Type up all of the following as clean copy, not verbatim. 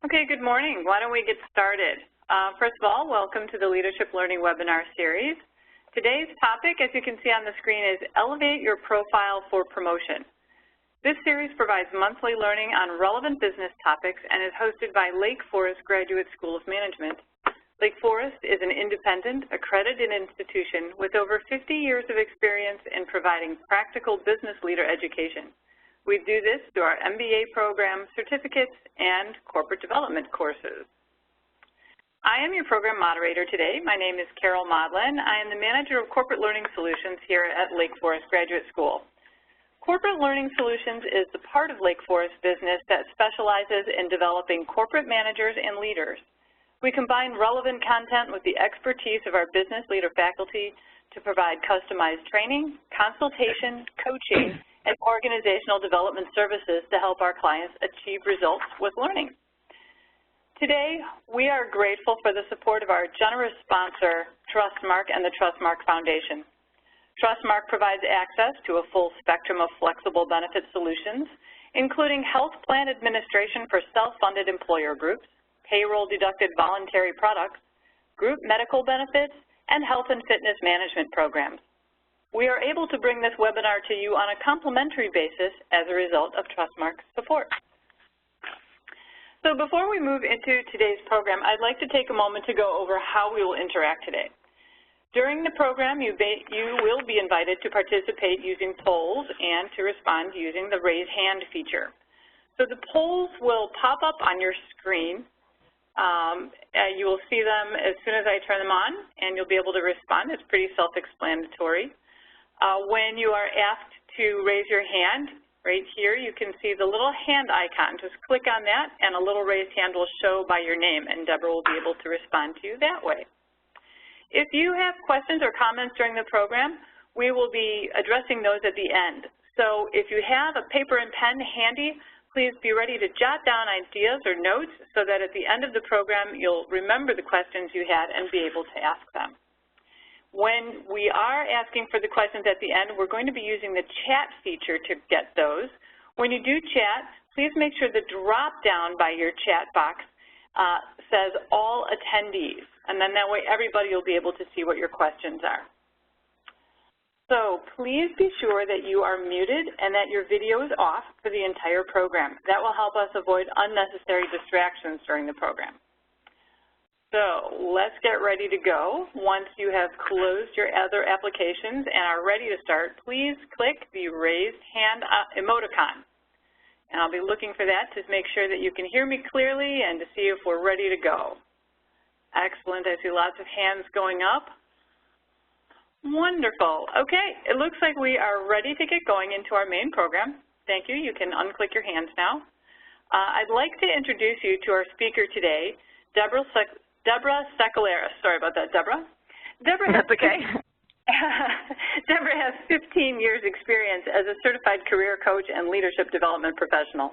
Okay, good morning. Why don't we get started? First of all, welcome to the Leadership Learning webinar series. Today's topic, as you can see on the screen, is Elevate Your Profile for Promotion. This series provides monthly learning on relevant business topics and is hosted by Lake Forest Graduate School of Management. Lake Forest is an independent, accredited institution with over 50 years of experience in providing practical business leader education. We do this through our MBA program, certificates, and corporate development courses. I am your program moderator today. My name is Carol Modlin. I am the Manager of Corporate Learning Solutions here at Lake Forest Graduate School. Corporate Learning Solutions is the part of Lake Forest business that specializes in developing corporate managers and leaders. We combine relevant content with the expertise of our business leader faculty to provide customized training, consultation, coaching, and organizational development services to help our clients achieve results with learning. Today, we are grateful for the support of our generous sponsor, Trustmark and the Trustmark Foundation. Trustmark provides access to a full spectrum of flexible benefit solutions, including health plan administration for self-funded employer groups, payroll-deducted voluntary products, group medical benefits, and health and fitness management programs. We are able to bring this webinar to you on a complimentary basis as a result of Trustmark's support. So before we move into today's program, I'd like to take a moment to go over how we will interact today. During the program, you will be invited to participate using polls and to respond using the raise hand feature. So the polls will pop up on your screen. You will see them as soon as I turn them on, and you'll be able to respond. It's pretty self-explanatory. When you are asked to raise your hand, right here, you can see the little hand icon. Just click on that, and a little raised hand will show by your name, and Deborah will be able to respond to you that way. If you have questions or comments during the program, we will be addressing those at the end. So if you have a paper and pen handy, please be ready to jot down ideas or notes so that at the end of the program, you'll remember the questions you had and be able to ask them. When we are asking for the questions at the end, we're going to be using the chat feature to get those. When you do chat, please make sure the drop-down by your chat box says all attendees, and then that way everybody will be able to see what your questions are. So please be sure that you are muted and that your video is off for the entire program. That will help us avoid unnecessary distractions during the program. So let's get ready to go. Once you have closed your other applications and are ready to start, please click the raised hand emoticon. And I'll be looking for that to make sure that you can hear me clearly and to see if we're ready to go. Excellent. I see lots of hands going up. Wonderful. Okay, it looks like we are ready to get going into our main program. Thank you. You can unclick your hands now. I'd like to introduce you to our speaker today, Deborah Sakelaris. Sorry about that, Deborah. That's okay. Deborah has 15 years experience as a certified career coach and leadership development professional.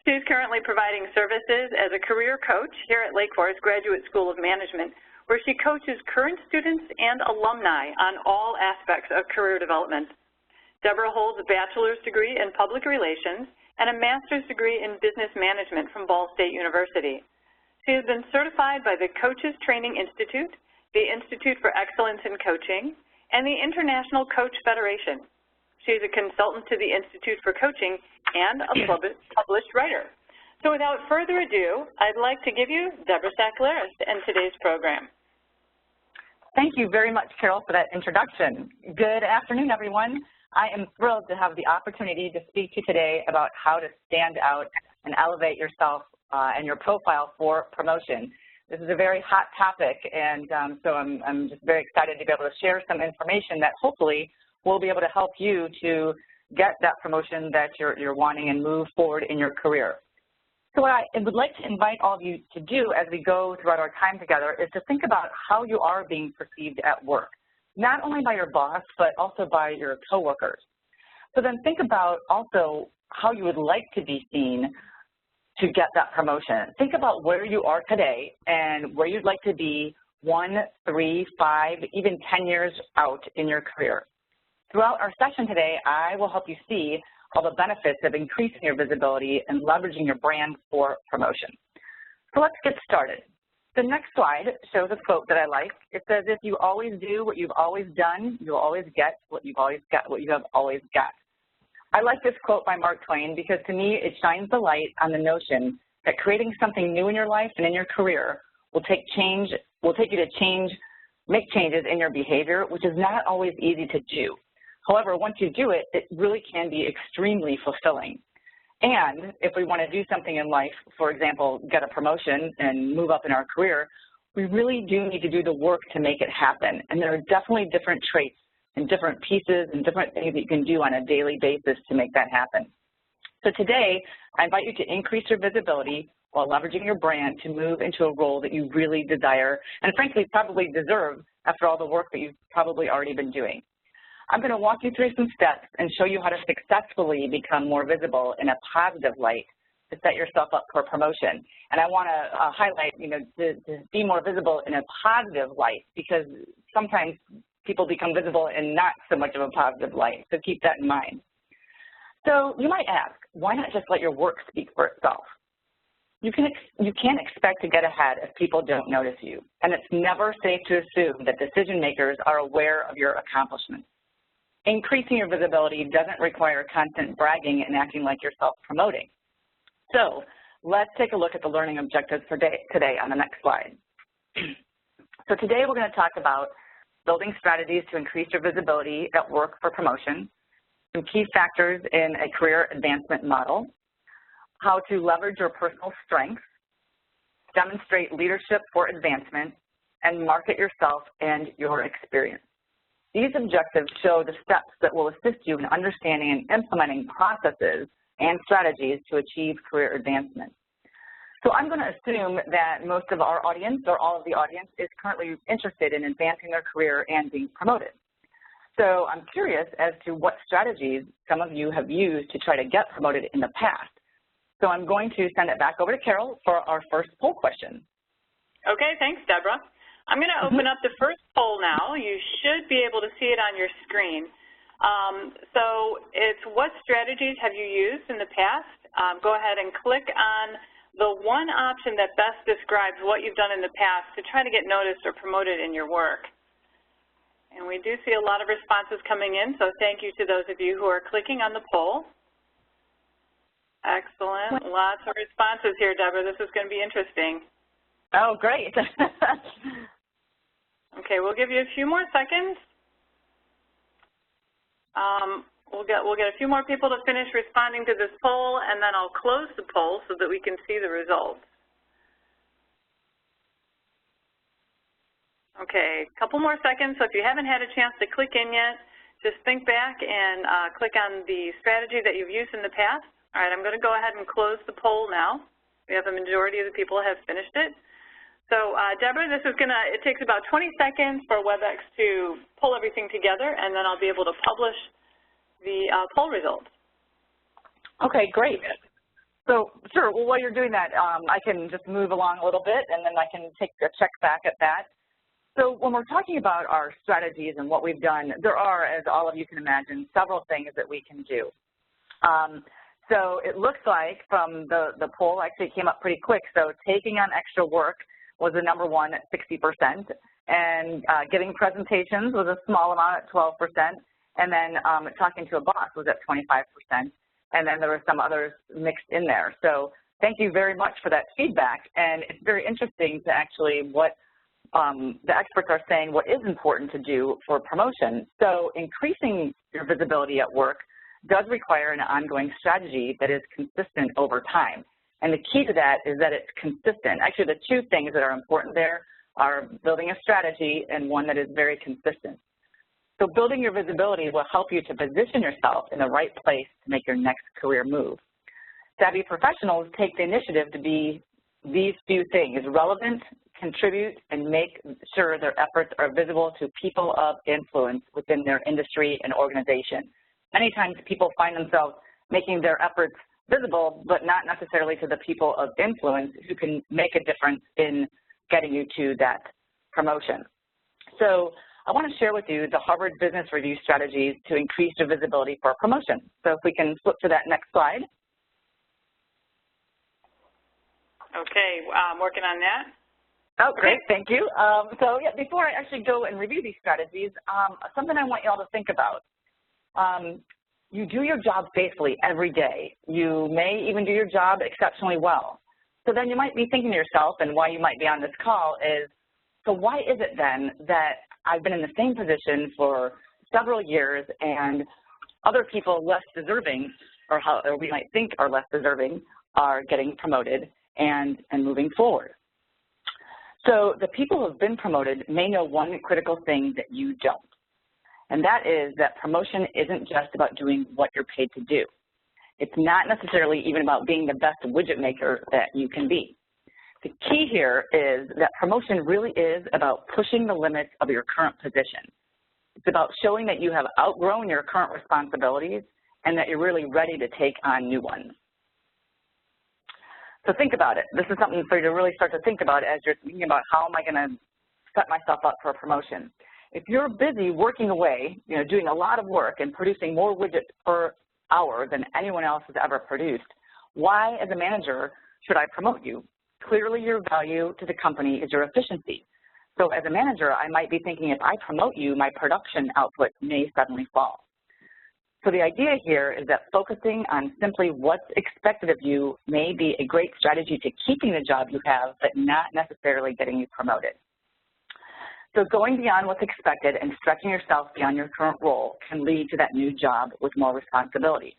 She's currently providing services as a career coach here at Lake Forest Graduate School of Management, where she coaches current students and alumni on all aspects of career development. Deborah holds a bachelor's degree in public relations and a master's degree in business management from Ball State University. She has been certified by the Coaches Training Institute, the Institute for Excellence in Coaching, and the International Coach Federation. She is a consultant to the Institute for Coaching and a published writer. So without further ado, I'd like to give you Deborah Sakelaris and today's program. Thank you very much, Carol, for that introduction. Good afternoon, everyone. I am thrilled to have the opportunity to speak to you today about how to stand out and elevate yourself and your profile for promotion. This is a very hot topic, and so I'm just very excited to be able to share some information that hopefully will be able to help you to get that promotion that you're wanting and move forward in your career. So what I would like to invite all of you to do as we go throughout our time together is to think about how you are being perceived at work, not only by your boss, but also by your coworkers. So then think about also how you would like to be seen to get that promotion. Think about where you are today and where you'd like to be 1, 3, 5, even 10 years out in your career. Throughout our session today, I will help you see all the benefits of increasing your visibility and leveraging your brand for promotion. So let's get started. The next slide shows a quote that I like. It says, if you always do what you've always done, you'll always get what you have always got. I like this quote by Mark Twain because to me it shines the light on the notion that creating something new in your life and in your career will take you to make changes in your behavior, which is not always easy to do. However, once you do it, it really can be extremely fulfilling. And if we want to do something in life, for example, get a promotion and move up in our career, we really do need to do the work to make it happen. And there are definitely different traits and different pieces and different things that you can do on a daily basis to make that happen. So today, I invite you to increase your visibility while leveraging your brand to move into a role that you really desire and frankly probably deserve after all the work that you've probably already been doing. I'm going to walk you through some steps and show you how to successfully become more visible in a positive light to set yourself up for promotion. And I want to highlight, to be more visible in a positive light, because sometimes people become visible in not so much of a positive light, so keep that in mind. So you might ask, why not just let your work speak for itself? You can't expect to get ahead if people don't notice you, and it's never safe to assume that decision makers are aware of your accomplishments. Increasing your visibility doesn't require constant bragging and acting like you're self-promoting. So let's take a look at the learning objectives for today on the next slide. So today we're going to talk about building strategies to increase your visibility at work for promotion, some key factors in a career advancement model, how to leverage your personal strengths, demonstrate leadership for advancement, and market yourself and your experience. These objectives show the steps that will assist you in understanding and implementing processes and strategies to achieve career advancement. So I'm going to assume that most of our audience or all of the audience is currently interested in advancing their career and being promoted. So I'm curious as to what strategies some of you have used to try to get promoted in the past. So I'm going to send it back over to Carol for our first poll question. Okay, thanks, Deborah. I'm going to open up the first poll now. You should be able to see it on your screen. So it's what strategies have you used in the past? Go ahead and click on the one option that best describes what you've done in the past to try to get noticed or promoted in your work. And we do see a lot of responses coming in, so thank you to those of you who are clicking on the poll. Excellent. Lots of responses here, Deborah. This is going to be interesting. Oh, great. Okay, we'll give you a few more seconds. We'll get a few more people to finish responding to this poll, and then I'll close the poll so that we can see the results. Okay, a couple more seconds. So if you haven't had a chance to click in yet, just think back and click on the strategy that you've used in the past. All right, I'm going to go ahead and close the poll now. We have a majority of the people have finished it. So, Deborah, it takes about 20 seconds for WebEx to pull everything together, and then I'll be able to publish the poll results. Okay, great. So, sure, well, while you're doing that, I can just move along a little bit, and then I can take a check back at that. So when we're talking about our strategies and what we've done, there are, as all of you can imagine, several things that we can do. So it looks like from the poll, actually it came up pretty quick, so taking on extra work was the #1 at 60%, and giving presentations was a small amount at 12%, and then talking to a boss was at 25%, and then there were some others mixed in there. So thank you very much for that feedback, and it's very interesting to actually what the experts are saying what is important to do for promotion. So increasing your visibility at work does require an ongoing strategy that is consistent over time. And the key to that is that it's consistent. Actually, the two things that are important there are building a strategy and one that is very consistent. So building your visibility will help you to position yourself in the right place to make your next career move. Savvy professionals take the initiative to be these few things: relevant, contribute, and make sure their efforts are visible to people of influence within their industry and organization. Many times people find themselves making their efforts visible, but not necessarily to the people of influence who can make a difference in getting you to that promotion. So I want to share with you the Harvard Business Review strategies to increase your visibility for a promotion. So if we can flip to that next slide. Okay, working on that. Oh, great, thank you. So yeah, before I actually go and review these strategies, something I want you all to think about. You do your job faithfully every day. You may even do your job exceptionally well. So then you might be thinking to yourself, and why you might be on this call is, so why is it then that I've been in the same position for several years and other people less deserving, or we might think are less deserving, are getting promoted and moving forward? So the people who have been promoted may know one critical thing that you don't, and that is that promotion isn't just about doing what you're paid to do. It's not necessarily even about being the best widget maker that you can be. The key here is that promotion really is about pushing the limits of your current position. It's about showing that you have outgrown your current responsibilities and that you're really ready to take on new ones. So think about it. This is something for you to really start to think about as you're thinking about how am I going to set myself up for a promotion. If you're busy working away, doing a lot of work and producing more widgets per hour than anyone else has ever produced, why, as a manager, should I promote you? Clearly, your value to the company is your efficiency. So as a manager, I might be thinking if I promote you, my production output may suddenly fall. So the idea here is that focusing on simply what's expected of you may be a great strategy to keeping the job you have, but not necessarily getting you promoted. So going beyond what's expected and stretching yourself beyond your current role can lead to that new job with more responsibility.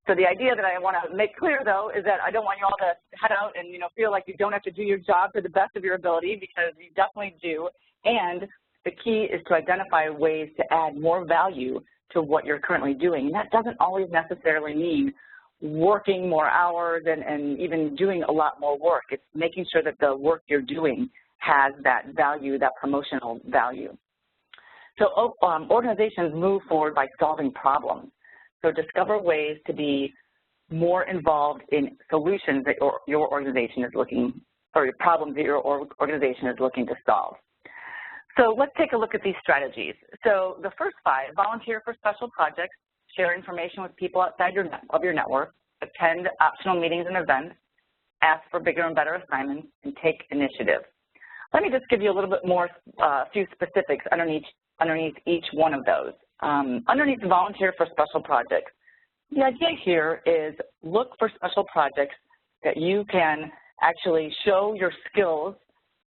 So the idea that I want to make clear, though, is that I don't want you all to head out and, feel like you don't have to do your job to the best of your ability, because you definitely do. And the key is to identify ways to add more value to what you're currently doing. And that doesn't always necessarily mean working more hours and even doing a lot more work. It's making sure that the work you're doing has that value, that promotional value. So organizations move forward by solving problems. So discover ways to be more involved in solutions that your organization is looking, or problems that your organization is looking to solve. So let's take a look at these strategies. So the first 5, volunteer for special projects, share information with people outside of your network, attend optional meetings and events, ask for bigger and better assignments, and take initiative. Let me just give you a little bit more, a few specifics underneath each one of those. Underneath volunteer for special projects, the idea here is look for special projects that you can actually show your skills,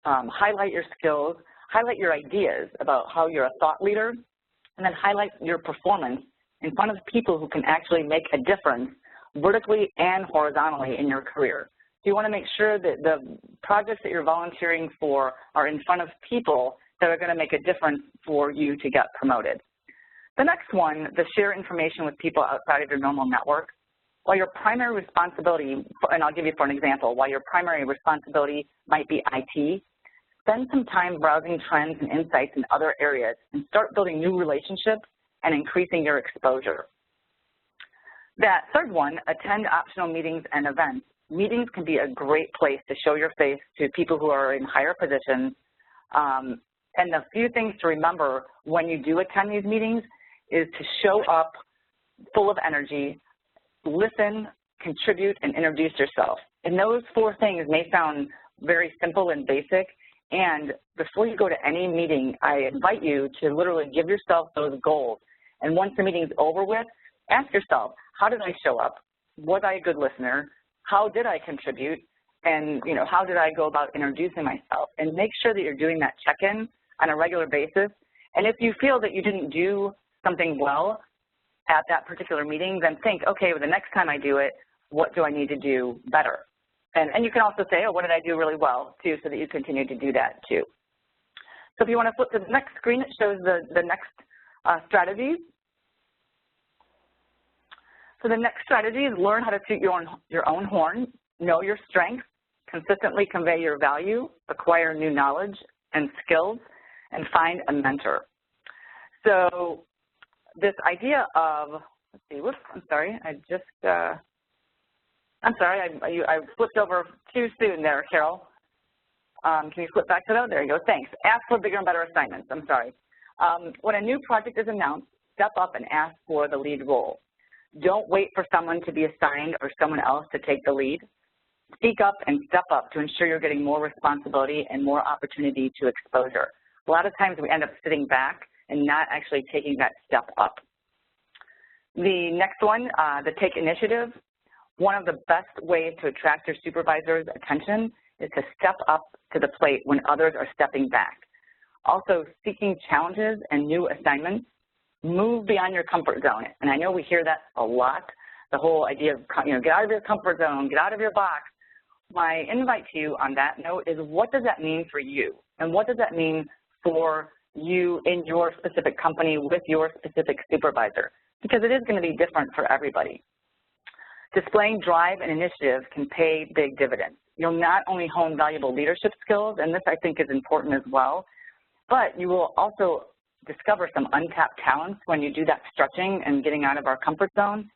highlight your skills, highlight your ideas about how you're a thought leader, and then highlight your performance in front of people who can actually make a difference vertically and horizontally in your career. So you want to make sure that the projects that you're volunteering for are in front of people that are going to make a difference for you to get promoted. The next one, the share information with people outside of your normal network. While your primary responsibility, and I'll give you for an example, while your primary responsibility might be IT, spend some time browsing trends and insights in other areas and start building new relationships and increasing your exposure. That third one, attend optional meetings and events. Meetings can be a great place to show your face to people who are in higher positions. And the few things to remember when you do attend these meetings is to show up full of energy, listen, contribute, and introduce yourself. And those 4 things may sound very simple and basic, and before you go to any meeting, I invite you to literally give yourself those goals. And once the meeting's over with, ask yourself, how did I show up? Was I a good listener? How did I contribute? And how did I go about introducing myself? And make sure that you're doing that check-in on a regular basis. And if you feel that you didn't do something well at that particular meeting, then think, okay, well, the next time I do it, what do I need to do better? And you can also say, oh, what did I do really well, too, so that you continue to do that, too. So if you want to flip to the next screen, it shows the next strategies. So the next strategy is learn how to toot your own horn, know your strengths, consistently convey your value, acquire new knowledge and skills, and find a mentor. So this idea of, let's see, whoops, I'm sorry, I flipped over too soon there, Carol. Can you flip back to that? There you go, thanks. Ask for bigger and better assignments, I'm sorry. When a new project is announced, step up and ask for the lead role. Don't wait for someone to be assigned or someone else to take the lead. Speak up and step up to ensure you're getting more responsibility and more opportunity to exposure. A lot of times we end up sitting back and not actually taking that step up. The next one, the take initiative. One of the best ways to attract your supervisor's attention is to step up to the plate when others are stepping back. Also, seeking challenges and new assignments. Move beyond your comfort zone. And I know we hear that a lot, the whole idea of, get out of your comfort zone, get out of your box. My invite to you on that note is, what does that mean for you? And what does that mean for you in your specific company with your specific supervisor? Because it is going to be different for everybody. Displaying drive and initiative can pay big dividends. You'll not only hone valuable leadership skills, and this I think is important as well, but you will also discover some untapped talents when you do that stretching and getting out of our comfort zone.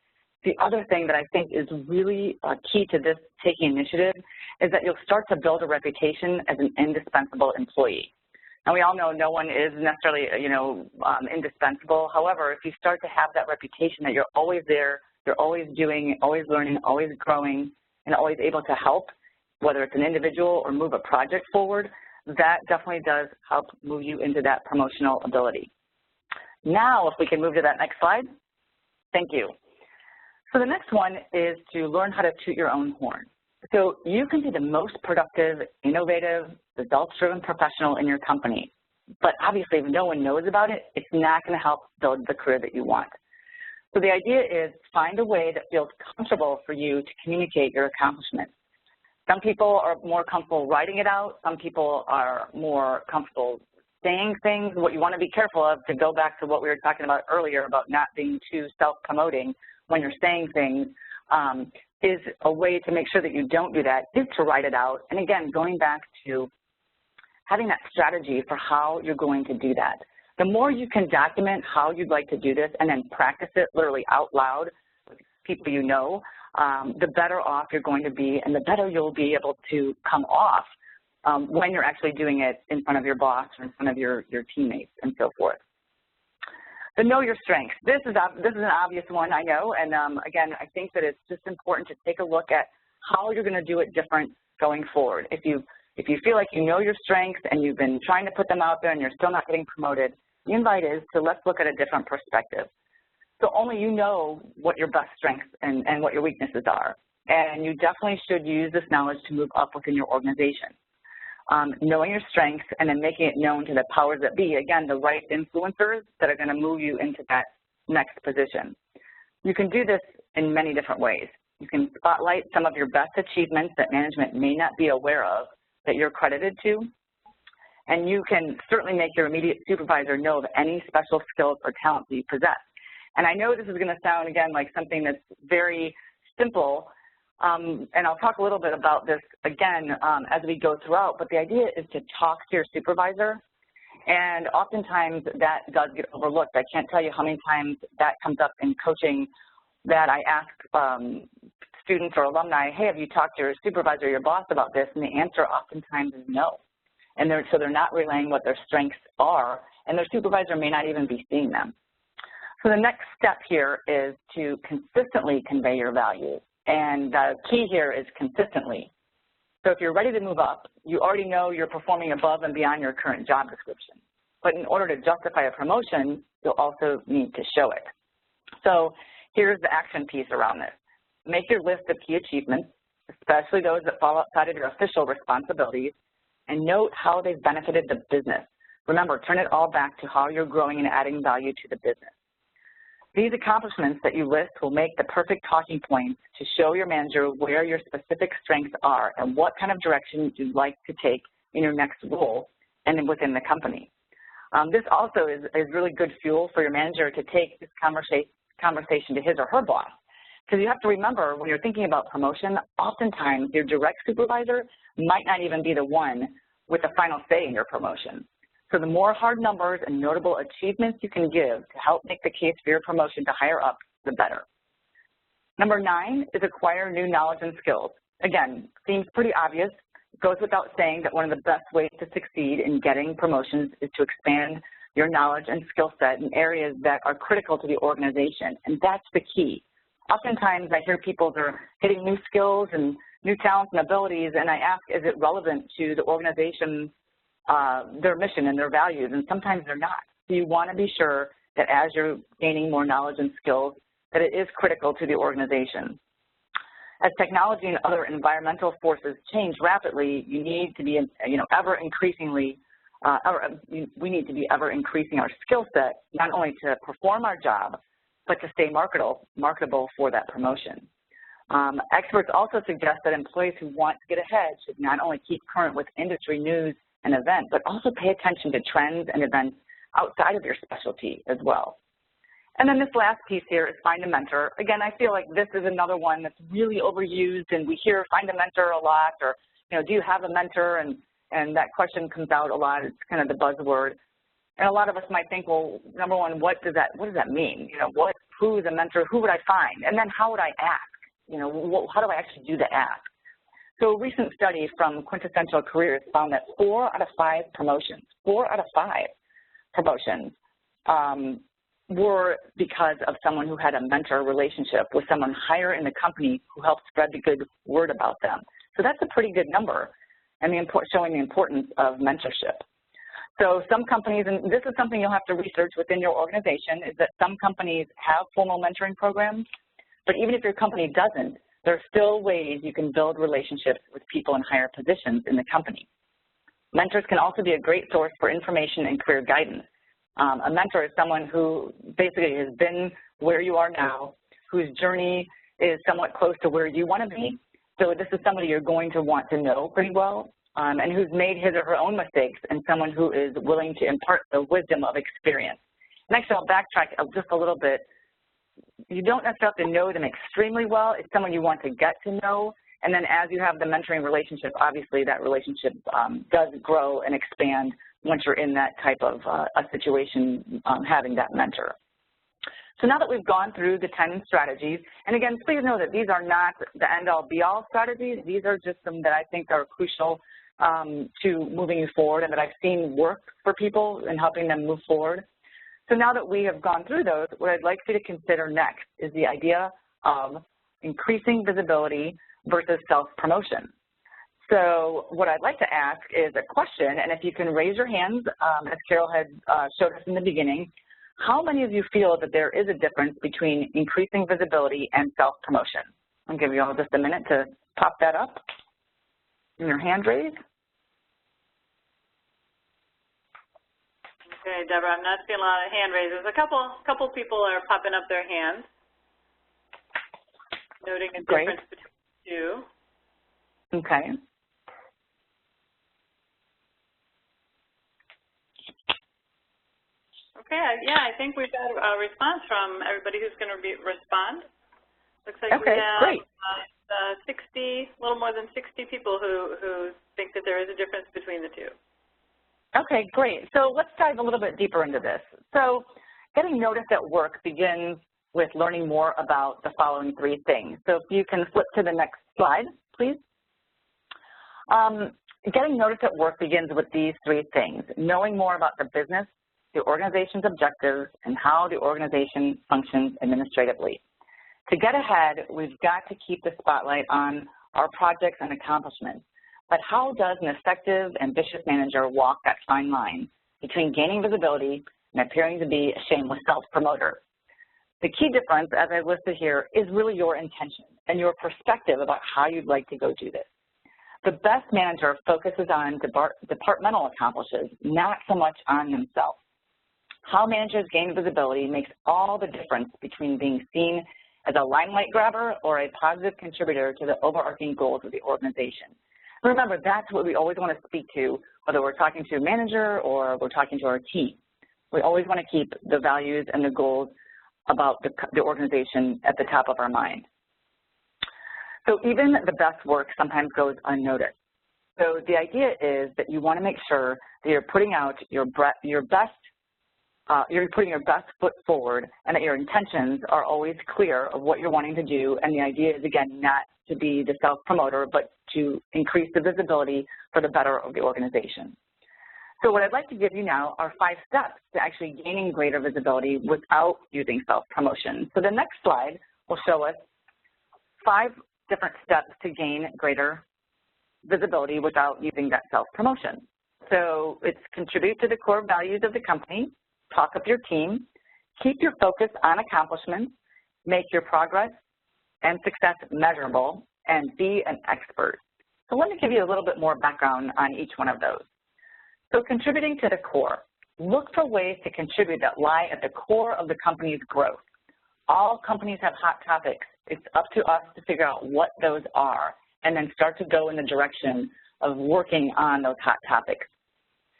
The other thing that I think is really key to this taking initiative is that you'll start to build a reputation as an indispensable employee. And we all know no one is necessarily, indispensable. However, if you start to have that reputation that you're always there, you're always doing, always learning, always growing, and always able to help, whether it's an individual or move a project forward, that definitely does help move you into that promotional ability. Now, if we can move to that next slide. Thank you. So the next one is to learn how to toot your own horn. So you can be the most productive, innovative, results-driven professional in your company, but obviously if no one knows about it, it's not going to help build the career that you want. So the idea is find a way that feels comfortable for you to communicate your accomplishments. Some people are more comfortable writing it out. Some people are more comfortable saying things. What you want to be careful of, to go back to what we were talking about earlier about not being too self-promoting when you're saying things, is a way to make sure that you don't do that, is to write it out. And again, going back to having that strategy for how you're going to do that. The more you can document how you'd like to do this and then practice it literally out loud with people you know, the better off you're going to be and the better you'll be able to come off when you're actually doing it in front of your boss or in front of your teammates and so forth. The know your strengths. This is an obvious one, I know, and again, I think that it's just important to take a look at how you're going to do it different going forward. If you feel like you know your strengths and you've been trying to put them out there and you're still not getting promoted, the invite is to let's look at a different perspective. So only you know what your best strengths and what your weaknesses are, and you definitely should use this knowledge to move up within your organization. Knowing your strengths and then making it known to the powers that be, again, the right influencers that are going to move you into that next position. You can do this in many different ways. You can spotlight some of your best achievements that management may not be aware of that you're credited to, and you can certainly make your immediate supervisor know of any special skills or talents that you possess. And I know this is going to sound, again, like something that's very simple, and I'll talk a little bit about this again as we go throughout, but the idea is to talk to your supervisor, and oftentimes that does get overlooked. I can't tell you how many times that comes up in coaching that I ask students or alumni, hey, have you talked to your supervisor or your boss about this? And the answer oftentimes is no. And so they're not relaying what their strengths are, and their supervisor may not even be seeing them. So the next step here is to consistently convey your values. And the key here is consistently. So if you're ready to move up, you already know you're performing above and beyond your current job description. But in order to justify a promotion, you'll also need to show it. So here's the action piece around this. Make your list of key achievements, especially those that fall outside of your official responsibilities, and note how they've benefited the business. Remember, turn it all back to how you're growing and adding value to the business. These accomplishments that you list will make the perfect talking points to show your manager where your specific strengths are and what kind of direction you'd like to take in your next role and within the company. This also is really good fuel for your manager to take this conversation to his or her boss. Because you have to remember, when you're thinking about promotion, oftentimes your direct supervisor might not even be the one with the final say in your promotion. So the more hard numbers and notable achievements you can give to help make the case for your promotion to higher up, the better. Number 9 is acquire new knowledge and skills. Again, seems pretty obvious. It goes without saying that one of the best ways to succeed in getting promotions is to expand your knowledge and skill set in areas that are critical to the organization, and that's the key. Oftentimes I hear people are hitting new skills and new talents and abilities, and I ask, is it relevant to the organization, their mission and their values? And sometimes they're not. So you want to be sure that as you're gaining more knowledge and skills, that it is critical to the organization. As technology and other environmental forces change rapidly, you need to be, we need to be ever increasing our skill set, not only to perform our job, but to stay marketable for that promotion. Experts also suggest that employees who want to get ahead should not only keep current with industry news and events, but also pay attention to trends and events outside of your specialty as well. And then this last piece here is find a mentor. Again, I feel like this is another one that's really overused, and we hear find a mentor a lot, or, do you have a mentor? And that question comes out a lot. It's kind of the buzzword. And a lot of us might think, well, number one, what does that mean? Who is a mentor? Who would I find? And then how would I ask? How do I actually do the ask? So a recent study from Quintessential Careers found that 4 out of 5 promotions were because of someone who had a mentor relationship with someone higher in the company who helped spread the good word about them. So that's a pretty good number, and showing the importance of mentorship. So some companies, and this is something you'll have to research within your organization, is that some companies have formal mentoring programs, but even if your company doesn't, there are still ways you can build relationships with people in higher positions in the company. Mentors can also be a great source for information and career guidance. A mentor is someone who basically has been where you are now, whose journey is somewhat close to where you want to be. So this is somebody you're going to want to know pretty well, and who's made his or her own mistakes, and someone who is willing to impart the wisdom of experience. And actually, I'll backtrack just a little bit. You don't necessarily have to know them extremely well. It's someone you want to get to know. And then as you have the mentoring relationship, obviously that relationship does grow and expand once you're in that type of a situation, having that mentor. So now that we've gone through the 10 strategies, and again, please know that these are not the end-all be-all strategies. These are just some that I think are crucial to moving you forward and that I've seen work for people and helping them move forward. So now that we have gone through those, what I'd like you to consider next is the idea of increasing visibility versus self-promotion. So what I'd like to ask is a question, and if you can raise your hands, as Carol had showed us in the beginning, how many of you feel that there is a difference between increasing visibility and self-promotion? I'll give you all just a minute to pop that up in your hand raise. Okay, Deborah, I'm not seeing a lot of hand raises. A couple people are popping up their hands, noting a difference between the two. Okay. Okay, yeah, I think we've got a response from everybody who's going to respond. Looks like we have 60, a little more than 60 people who think that there is a difference between the two. Okay, great. So let's dive a little bit deeper into this. So getting noticed at work begins with learning more about the following 3 things. So if you can flip to the next slide, please. Getting noticed at work begins with these 3 things: knowing more about the business, the organization's objectives, and how the organization functions administratively. To get ahead, we've got to keep the spotlight on our projects and accomplishments. But how does an effective, ambitious manager walk that fine line between gaining visibility and appearing to be a shameless self-promoter? The key difference, as I listed here, is really your intention and your perspective about how you'd like to go do this. The best manager focuses on departmental accomplishments, not so much on themselves. How managers gain visibility makes all the difference between being seen as a limelight grabber or a positive contributor to the overarching goals of the organization. Remember, that's what we always want to speak to, whether we're talking to a manager or we're talking to our team. We always want to keep the values and the goals about the organization at the top of our mind. So even the best work sometimes goes unnoticed. So the idea is that you want to make sure that you're putting out your best foot forward, and that your intentions are always clear of what you're wanting to do. And the idea is, again, not to be the self-promoter, but to increase the visibility for the better of the organization. So what I'd like to give you now are 5 steps to actually gaining greater visibility without using self-promotion. So the next slide will show us 5 different steps to gain greater visibility without using that self-promotion. So it's contribute to the core values of the company, talk up your team, keep your focus on accomplishments, make your progress and success measurable, and be an expert. So let me give you a little bit more background on each one of those. So contributing to the core. Look for ways to contribute that lie at the core of the company's growth. All companies have hot topics. It's up to us to figure out what those are and then start to go in the direction of working on those hot topics.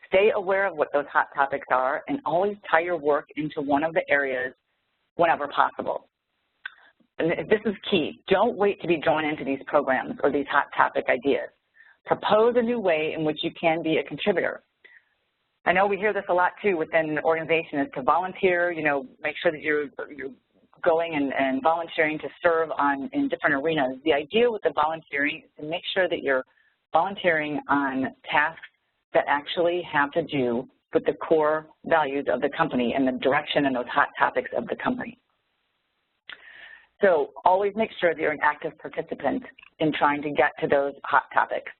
Stay aware of what those hot topics are and always tie your work into one of the areas whenever possible. And this is key. Don't wait to be drawn into these programs or these hot topic ideas. Propose a new way in which you can be a contributor. I know we hear this a lot too within an organization is to volunteer, make sure that you're going and volunteering to serve in different arenas. The idea with the volunteering is to make sure that you're volunteering on tasks that actually have to do with the core values of the company and the direction and those hot topics of the company. So always make sure that you're an active participant in trying to get to those hot topics.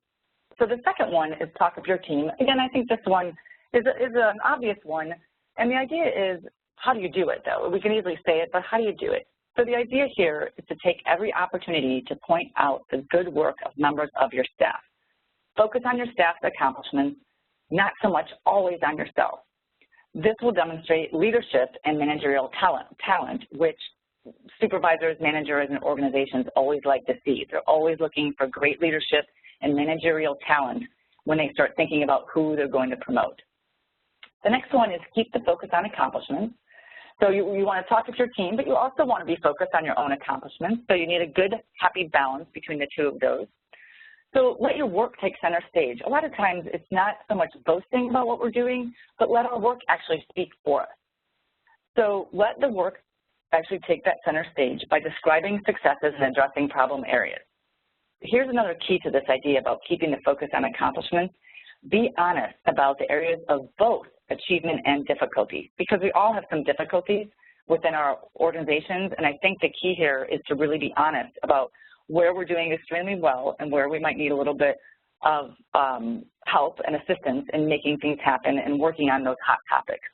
So the second one is talk up your team. Again, I think this one is an obvious one, and the idea is, how do you do it, though? We can easily say it, but how do you do it? So the idea here is to take every opportunity to point out the good work of members of your staff. Focus on your staff's accomplishments, not so much always on yourself. This will demonstrate leadership and managerial talent, which supervisors, managers, and organizations always like to see. They're always looking for great leadership and managerial talent when they start thinking about who they're going to promote. The next one is keep the focus on accomplishments. So you want to talk with your team, but you also want to be focused on your own accomplishments. So you need a good, happy balance between the two of those. So let your work take center stage. A lot of times it's not so much boasting about what we're doing, but let our work actually speak for us. So let the work actually take that center stage by describing successes and addressing problem areas. Here's another key to this idea about keeping the focus on accomplishments. Be honest about the areas of both achievement and difficulty, because we all have some difficulties within our organizations, and I think the key here is to really be honest about where we're doing extremely well and where we might need a little bit of help and assistance in making things happen and working on those hot topics.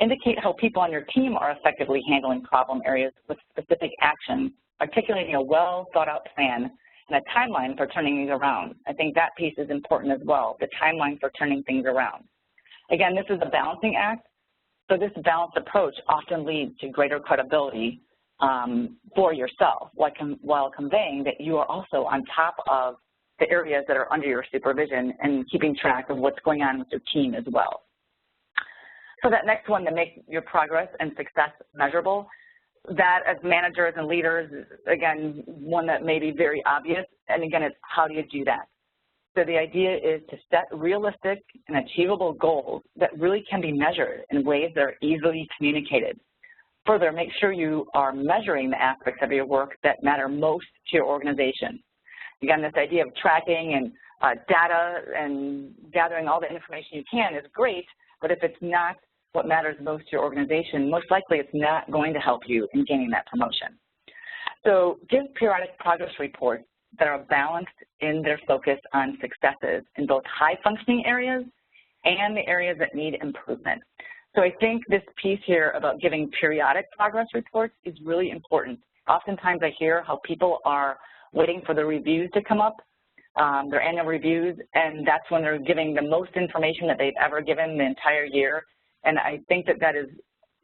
Indicate how people on your team are effectively handling problem areas with specific actions, articulating a well-thought-out plan and a timeline for turning things around. I think that piece is important as well, the timeline for turning things around. Again, this is a balancing act, so this balanced approach often leads to greater credibility for yourself, while conveying that you are also on top of the areas that are under your supervision and keeping track of what's going on with your team as well. So that next one, to make your progress and success measurable, that as managers and leaders, again, one that may be very obvious, and again, it's how do you do that? So the idea is to set realistic and achievable goals that really can be measured in ways that are easily communicated. Further, make sure you are measuring the aspects of your work that matter most to your organization. Again, this idea of tracking and data and gathering all the information you can is great, but if it's not what matters most to your organization, most likely it's not going to help you in gaining that promotion. So give periodic progress reports that are balanced in their focus on successes in both high-functioning areas and the areas that need improvement. So I think this piece here about giving periodic progress reports is really important. Oftentimes I hear how people are waiting for the reviews to come up, their annual reviews, and that's when they're giving the most information that they've ever given the entire year. And I think that that is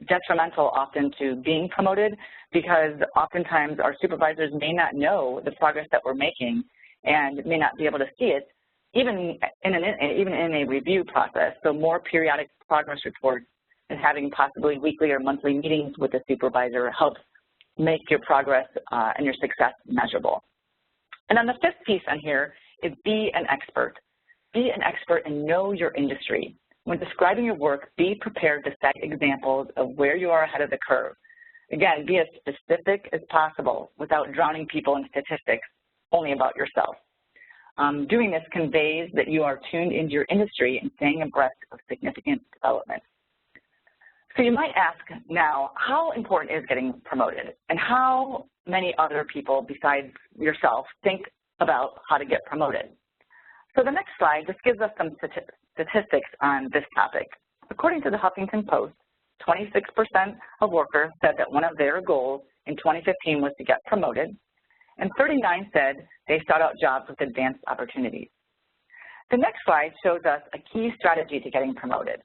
detrimental often to being promoted, because oftentimes our supervisors may not know the progress that we're making and may not be able to see it, even in a review process. So more periodic progress reports and having possibly weekly or monthly meetings with the supervisor helps make your progress and your success measurable. And then the fifth piece on here is be an expert. Be an expert and know your industry. When describing your work, be prepared to cite examples of where you are ahead of the curve. Again, be as specific as possible without drowning people in statistics only about yourself. Doing this conveys that you are tuned into your industry and staying abreast of significant development. So you might ask now, how important is getting promoted? And how many other people besides yourself think about how to get promoted? So the next slide just gives us some statistics on this topic. According to the Huffington Post, 26% of workers said that one of their goals in 2015 was to get promoted, and 39% said they sought out jobs with advanced opportunities. The next slide shows us a key strategy to getting promoted.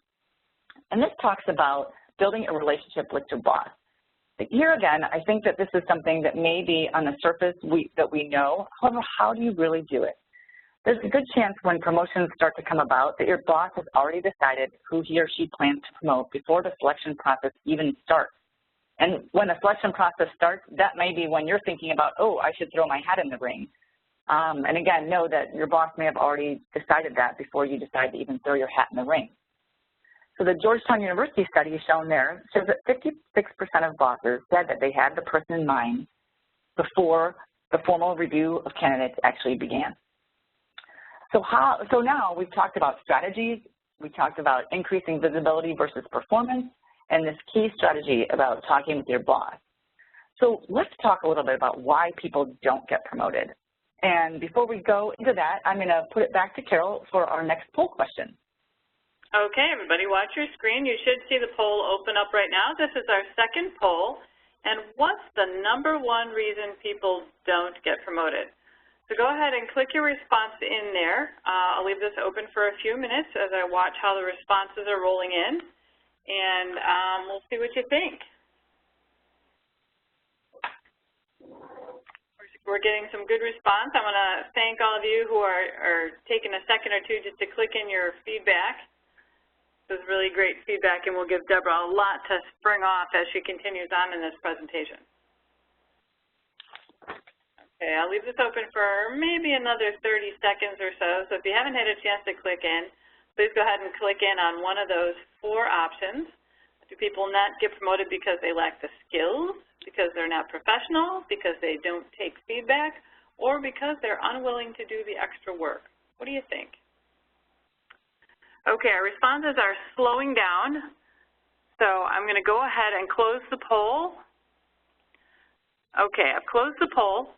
And this talks about building a relationship with your boss. But here again, I think that this is something that may be on the surface that we know. However, how do you really do it? There's a good chance when promotions start to come about that your boss has already decided who he or she plans to promote before the selection process even starts. And when the selection process starts, that may be when you're thinking about, oh, I should throw my hat in the ring. And again, know that your boss may have already decided that before you decide to even throw your hat in the ring. So the Georgetown University study shown there shows that 56% of bosses said that they had the person in mind before the formal review of candidates actually began. So now we've talked about strategies, we talked about increasing visibility versus performance, and this key strategy about talking with your boss. So let's talk a little bit about why people don't get promoted. And before we go into that, I'm going to put it back to Carol for our next poll question. Okay, everybody, watch your screen. You should see the poll open up right now. This is our second poll. And what's the #1 reason people don't get promoted? So go ahead and click your response in there. I'll leave this open for a few minutes as I watch how the responses are rolling in. And we'll see what you think. We're getting some good response. I want to thank all of you who are taking a second or two just to click in your feedback. This is really great feedback, and we'll give Deborah a lot to spring off as she continues on in this presentation. Okay, I'll leave this open for maybe another 30 seconds or so. So if you haven't had a chance to click in, please go ahead and click in on one of those 4 options. Do people not get promoted because they lack the skills, because they're not professional, because they don't take feedback, or because they're unwilling to do the extra work? What do you think? Okay, our responses are slowing down, so I'm going to go ahead and close the poll. Okay, I've closed the poll.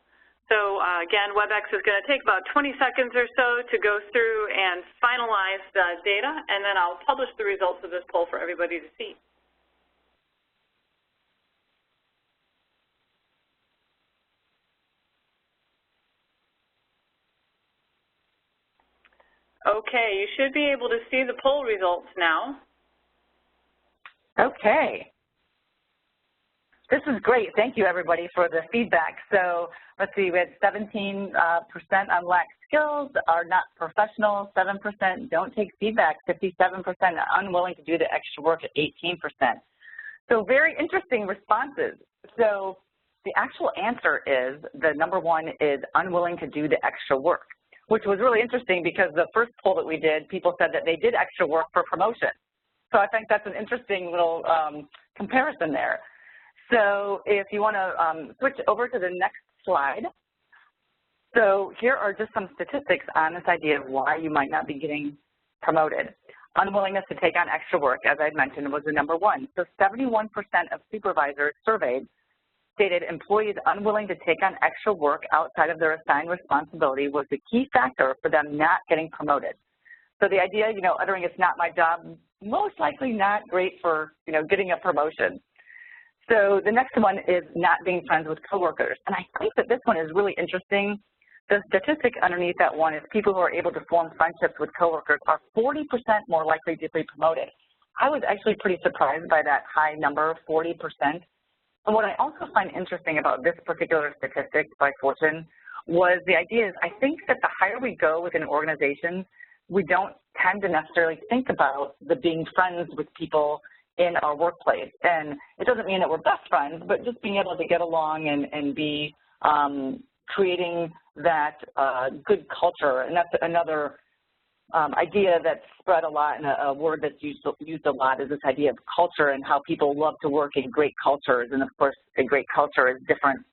So again, WebEx is going to take about 20 seconds or so to go through and finalize the data, and then I'll publish the results of this poll for everybody to see. Okay, you should be able to see the poll results now. Okay. This is great. Thank you, everybody, for the feedback. So let's see, we had 17% on lack skills, are not professional, 7% don't take feedback, 57% unwilling to do the extra work at 18%. So very interesting responses. So the actual answer is, the #1 is unwilling to do the extra work, which was really interesting because the first poll that we did, people said that they did extra work for promotion. So I think that's an interesting little comparison there. So if you want to switch over to the next slide. So here are just some statistics on this idea of why you might not be getting promoted. Unwillingness to take on extra work, as I mentioned, was the #1. So 71% of supervisors surveyed stated employees unwilling to take on extra work outside of their assigned responsibility was the key factor for them not getting promoted. So the idea, uttering "it's not my job," most likely not great for, getting a promotion. So the next one is not being friends with coworkers. And I think that this one is really interesting. The statistic underneath that one is people who are able to form friendships with coworkers are 40% more likely to be promoted. I was actually pretty surprised by that high number, 40%. And what I also find interesting about this particular statistic by Fortune was the idea is I think that the higher we go within an organization, we don't tend to necessarily think about the being friends with people in our workplace. And it doesn't mean that we're best friends, but just being able to get along and be creating that good culture. And that's another idea that's spread a lot, and a word that's used a lot is this idea of culture and how people love to work in great cultures. And of course, a great culture is different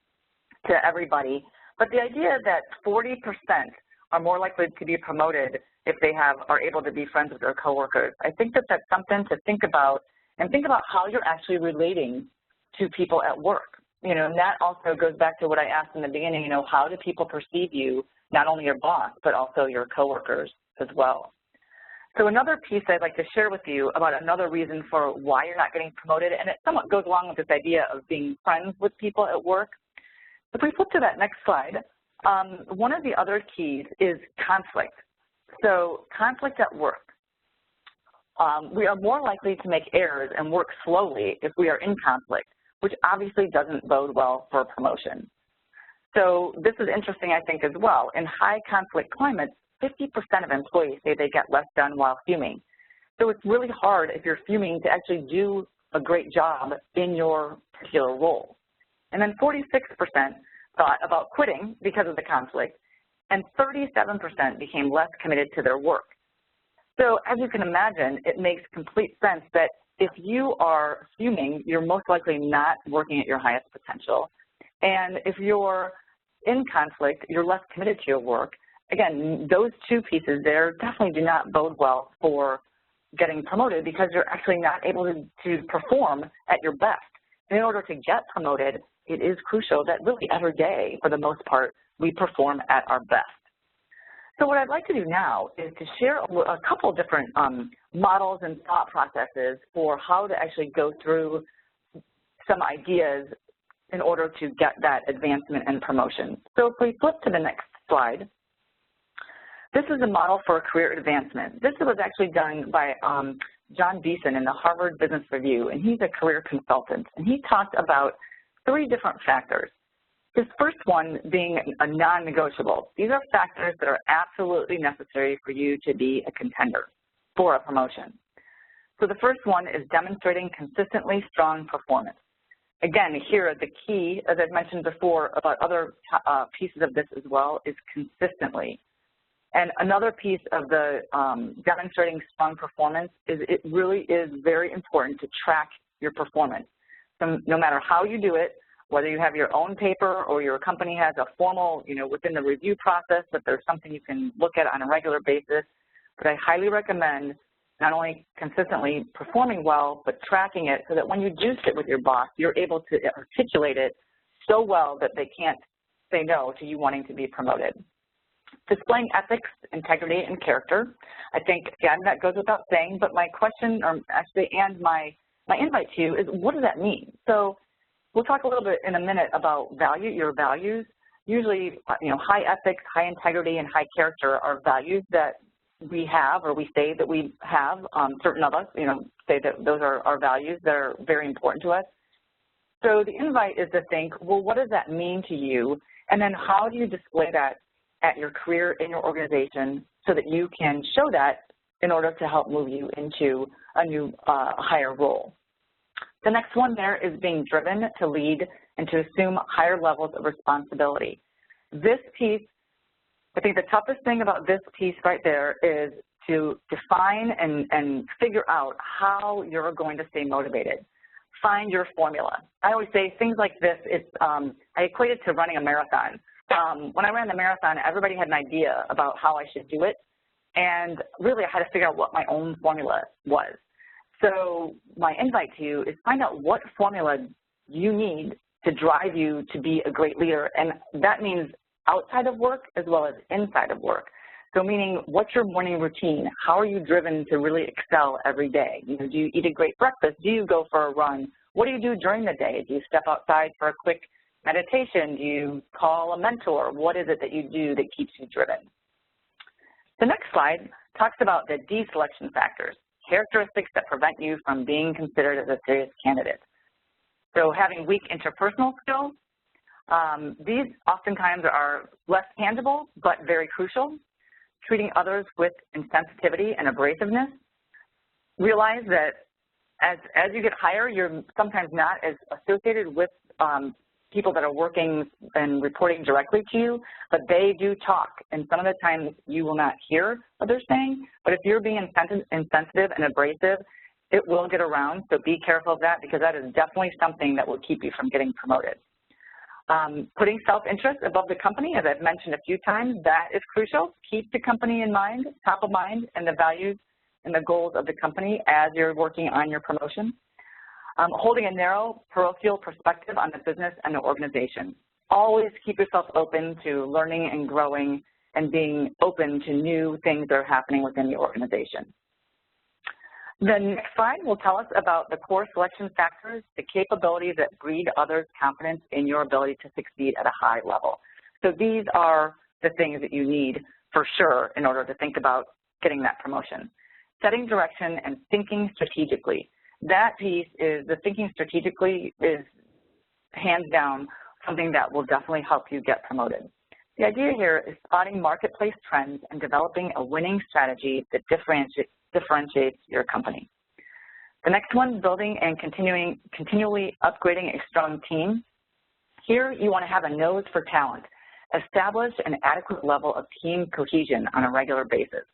to everybody. But the idea that 40% are more likely to be promoted if they are able to be friends with their coworkers, I think that that's something to think about and think about how you're actually relating to people at work. You know, and that also goes back to what I asked in the beginning, you know, how do people perceive you, not only your boss, but also your coworkers as well. So another piece I'd like to share with you about another reason for why you're not getting promoted, and it somewhat goes along with this idea of being friends with people at work. If we flip to that next slide, one of the other keys is conflict. So conflict at work. We are more likely to make errors and work slowly if we are in conflict, which obviously doesn't bode well for a promotion. So this is interesting, I think, as well. In high conflict climates, 50% of employees say they get less done while fuming. So it's really hard if you're fuming to actually do a great job in your particular role. And then 46% thought about quitting because of the conflict, and 37% became less committed to their work. So as you can imagine, it makes complete sense that if you are fuming, you're most likely not working at your highest potential. And if you're in conflict, you're less committed to your work. Again, those two pieces there definitely do not bode well for getting promoted because you're actually not able to perform at your best. And in order to get promoted, it is crucial that really every day, for the most part, we perform at our best. So what I'd like to do now is to share a couple different models and thought processes for how to actually go through some ideas in order to get that advancement and promotion. So if we flip to the next slide, this is a model for a career advancement. This was actually done by John Beeson in the Harvard Business Review, and he's a career consultant. And he talked about 3 different factors. His first one being a non-negotiable. These are factors that are absolutely necessary for you to be a contender for a promotion. So the first one is demonstrating consistently strong performance. Again, here the key, as I've mentioned before about other pieces of this as well, is consistently. And another piece of the demonstrating strong performance is it really is very important to track your performance. So no matter how you do it, whether you have your own paper or your company has a formal, you know, within the review process, that there's something you can look at on a regular basis. But I highly recommend not only consistently performing well, but tracking it so that when you do sit with your boss, you're able to articulate it so well that they can't say no to you wanting to be promoted. Displaying ethics, integrity, and character. I think, again, that goes without saying, but my question, or actually, and my invite to you is, what does that mean? So we'll talk a little bit in a minute about your values. Usually, you know, high ethics, high integrity, and high character are values that we have, or we say that we have. Certain of us, you know, say that those are our values that are very important to us. So the invite is to think, well, what does that mean to you? And then how do you display that at your career in your organization so that you can show that in order to help move you into a new higher role? The next one there is being driven to lead and to assume higher levels of responsibility. This piece, I think the toughest thing about this piece right there is to define and figure out how you're going to stay motivated. Find your formula. I always say things like this, I equate it to running a marathon. When I ran the marathon, everybody had an idea about how I should do it, and really I had to figure out what my own formula was. So my invite to you is find out what formula you need to drive you to be a great leader, and that means outside of work as well as inside of work. So meaning, what's your morning routine? How are you driven to really excel every day? You know, do you eat a great breakfast? Do you go for a run? What do you do during the day? Do you step outside for a quick meditation? Do you call a mentor? What is it that you do that keeps you driven? The next slide talks about the deselection factors, characteristics that prevent you from being considered as a serious candidate. So having weak interpersonal skills, these oftentimes are less tangible but very crucial. Treating others with insensitivity and abrasiveness. Realize that as you get higher, you're sometimes not as associated with people that are working and reporting directly to you, but they do talk, and some of the times you will not hear what they're saying, but if you're being insensitive and abrasive, it will get around, so be careful of that, because that is definitely something that will keep you from getting promoted. Putting self-interest above the company, as I've mentioned a few times, that is crucial. Keep the company in mind, top of mind, and the values and the goals of the company as you're working on your promotion. Holding a narrow, parochial perspective on the business and the organization. Always keep yourself open to learning and growing and being open to new things that are happening within the organization. The next slide will tell us about the core selection factors, the capabilities that breed others' confidence in your ability to succeed at a high level. So these are the things that you need for sure in order to think about getting that promotion. Setting direction and thinking strategically. That piece is, the thinking strategically is hands down something that will definitely help you get promoted. The idea here is spotting marketplace trends and developing a winning strategy that differentiates your company. The next one, building and continually upgrading a strong team. Here you want to have a nose for talent. Establish an adequate level of team cohesion on a regular basis.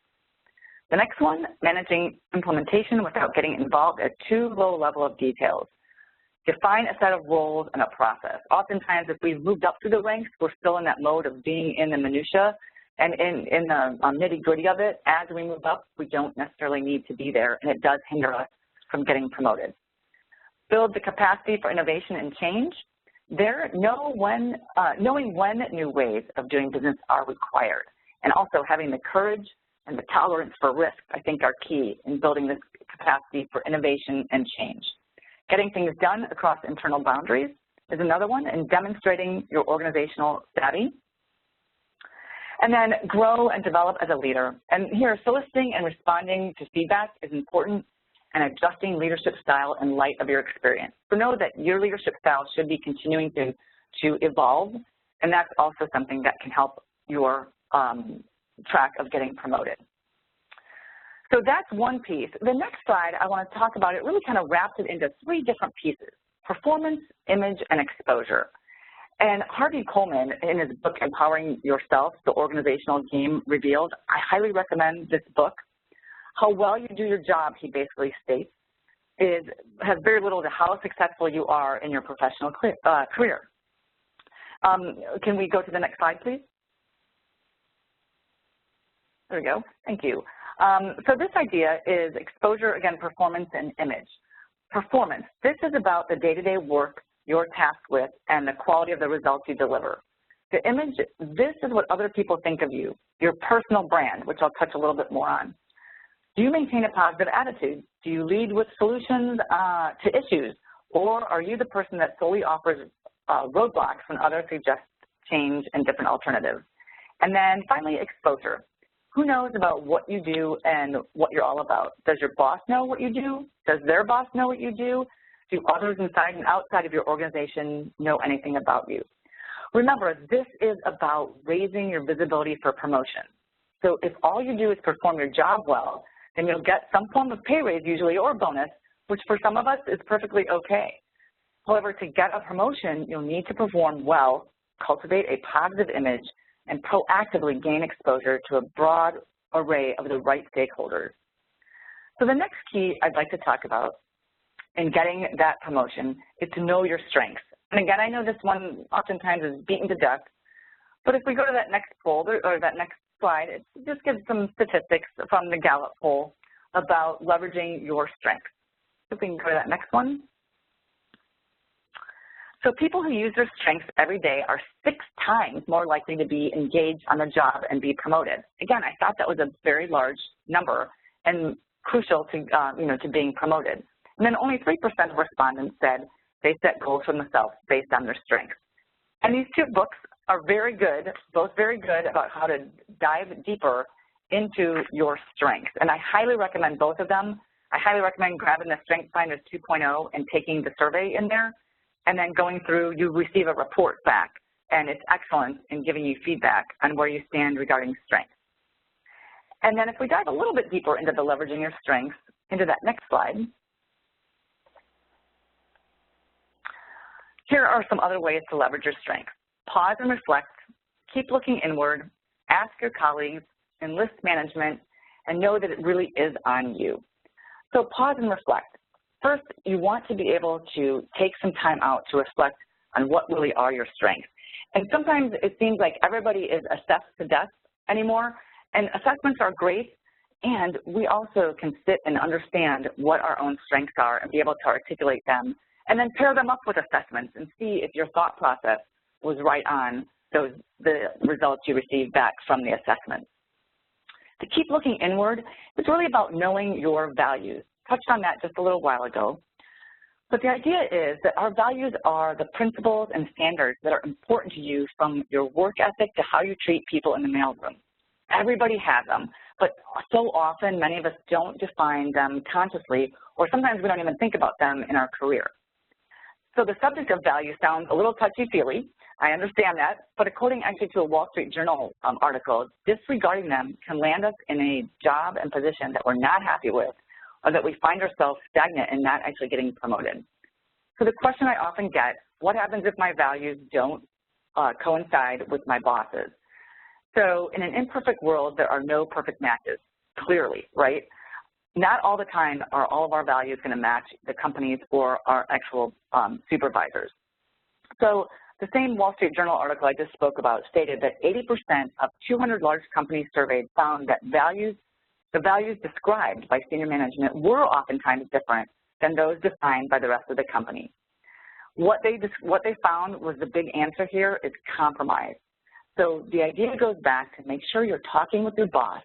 The next one, managing implementation without getting involved at too low level of details. Define a set of roles and a process. Oftentimes, if we've moved up through the ranks, we're still in that mode of being in the minutia and in the nitty-gritty of it. As we move up, we don't necessarily need to be there, and it does hinder us from getting promoted. Build the capacity for innovation and change. Knowing when new ways of doing business are required, and also having the courage and the tolerance for risk, I think, are key in building this capacity for innovation and change. Getting things done across internal boundaries is another one, and demonstrating your organizational savvy. And then grow and develop as a leader. And here, soliciting and responding to feedback is important, and adjusting leadership style in light of your experience. So know that your leadership style should be continuing to evolve, and that's also something that can help your track of getting promoted. So that's one piece. The next slide I want to talk about, it really kind of wraps it into three different pieces: performance, image, and exposure. And Harvey Coleman, in his book, Empowering Yourself, The Organizational Game Revealed, I highly recommend this book. How well you do your job, he basically states, has very little to how successful you are in your professional career. Can we go to the next slide, please? There we go. Thank you. So this idea is exposure, again, performance and image. Performance. This is about the day-to-day work you're tasked with and the quality of the results you deliver. The image, this is what other people think of you, your personal brand, which I'll touch a little bit more on. Do you maintain a positive attitude? Do you lead with solutions to issues? Or are you the person that solely offers roadblocks when others suggest change and different alternatives? And then finally, exposure. Who knows about what you do and what you're all about? Does your boss know what you do? Does their boss know what you do? Do others inside and outside of your organization know anything about you? Remember, this is about raising your visibility for promotion. So if all you do is perform your job well, then you'll get some form of pay raise usually, or bonus, which for some of us is perfectly okay. However, to get a promotion, you'll need to perform well, cultivate a positive image, and proactively gain exposure to a broad array of the right stakeholders. So the next key I'd like to talk about in getting that promotion is to know your strengths. And again, I know this one oftentimes is beaten to death, but if we go to that next poll, or that next slide, it just gives some statistics from the Gallup poll about leveraging your strengths. If we can go to that next one. So people who use their strengths every day are 6 times more likely to be engaged on the job and be promoted. Again, I thought that was a very large number and crucial to, to being promoted. And then only 3% of respondents said they set goals for themselves based on their strengths. And these two books are very good, both very good about how to dive deeper into your strengths. And I highly recommend both of them. I highly recommend grabbing the Strength Finders 2.0 and taking the survey in there, and then going through, you receive a report back, and it's excellent in giving you feedback on where you stand regarding strengths. And then if we dive a little bit deeper into the leveraging your strengths, into that next slide, here are some other ways to leverage your strengths. Pause and reflect, keep looking inward, ask your colleagues, enlist management, and know that it really is on you. So pause and reflect. First, you want to be able to take some time out to reflect on what really are your strengths. And sometimes it seems like everybody is assessed to death anymore, and assessments are great And we also can sit and understand what our own strengths are and be able to articulate them, and then pair them up with assessments and see if your thought process was right on the results you received back from the assessment. To keep looking inward, it's really about knowing your values. Touched on that just a little while ago. But the idea is that our values are the principles and standards that are important to you, from your work ethic to how you treat people in the mailroom. Everybody has them, but so often many of us don't define them consciously, or sometimes we don't even think about them in our career. So the subject of values sounds a little touchy-feely. I understand that, but according actually to a Wall Street Journal article, disregarding them can land us in a job and position that we're not happy with, or that we find ourselves stagnant and not actually getting promoted. So the question I often get, what happens if my values don't coincide with my bosses? So in an imperfect world, there are no perfect matches, clearly, right? Not all the time are all of our values going to match the company's or our actual supervisors. So the same Wall Street Journal article I just spoke about stated that 80% of 200 large companies surveyed found that the values described by senior management were oftentimes different than those defined by the rest of the company. What they found was the big answer here is compromise. So the idea goes back to make sure you're talking with your boss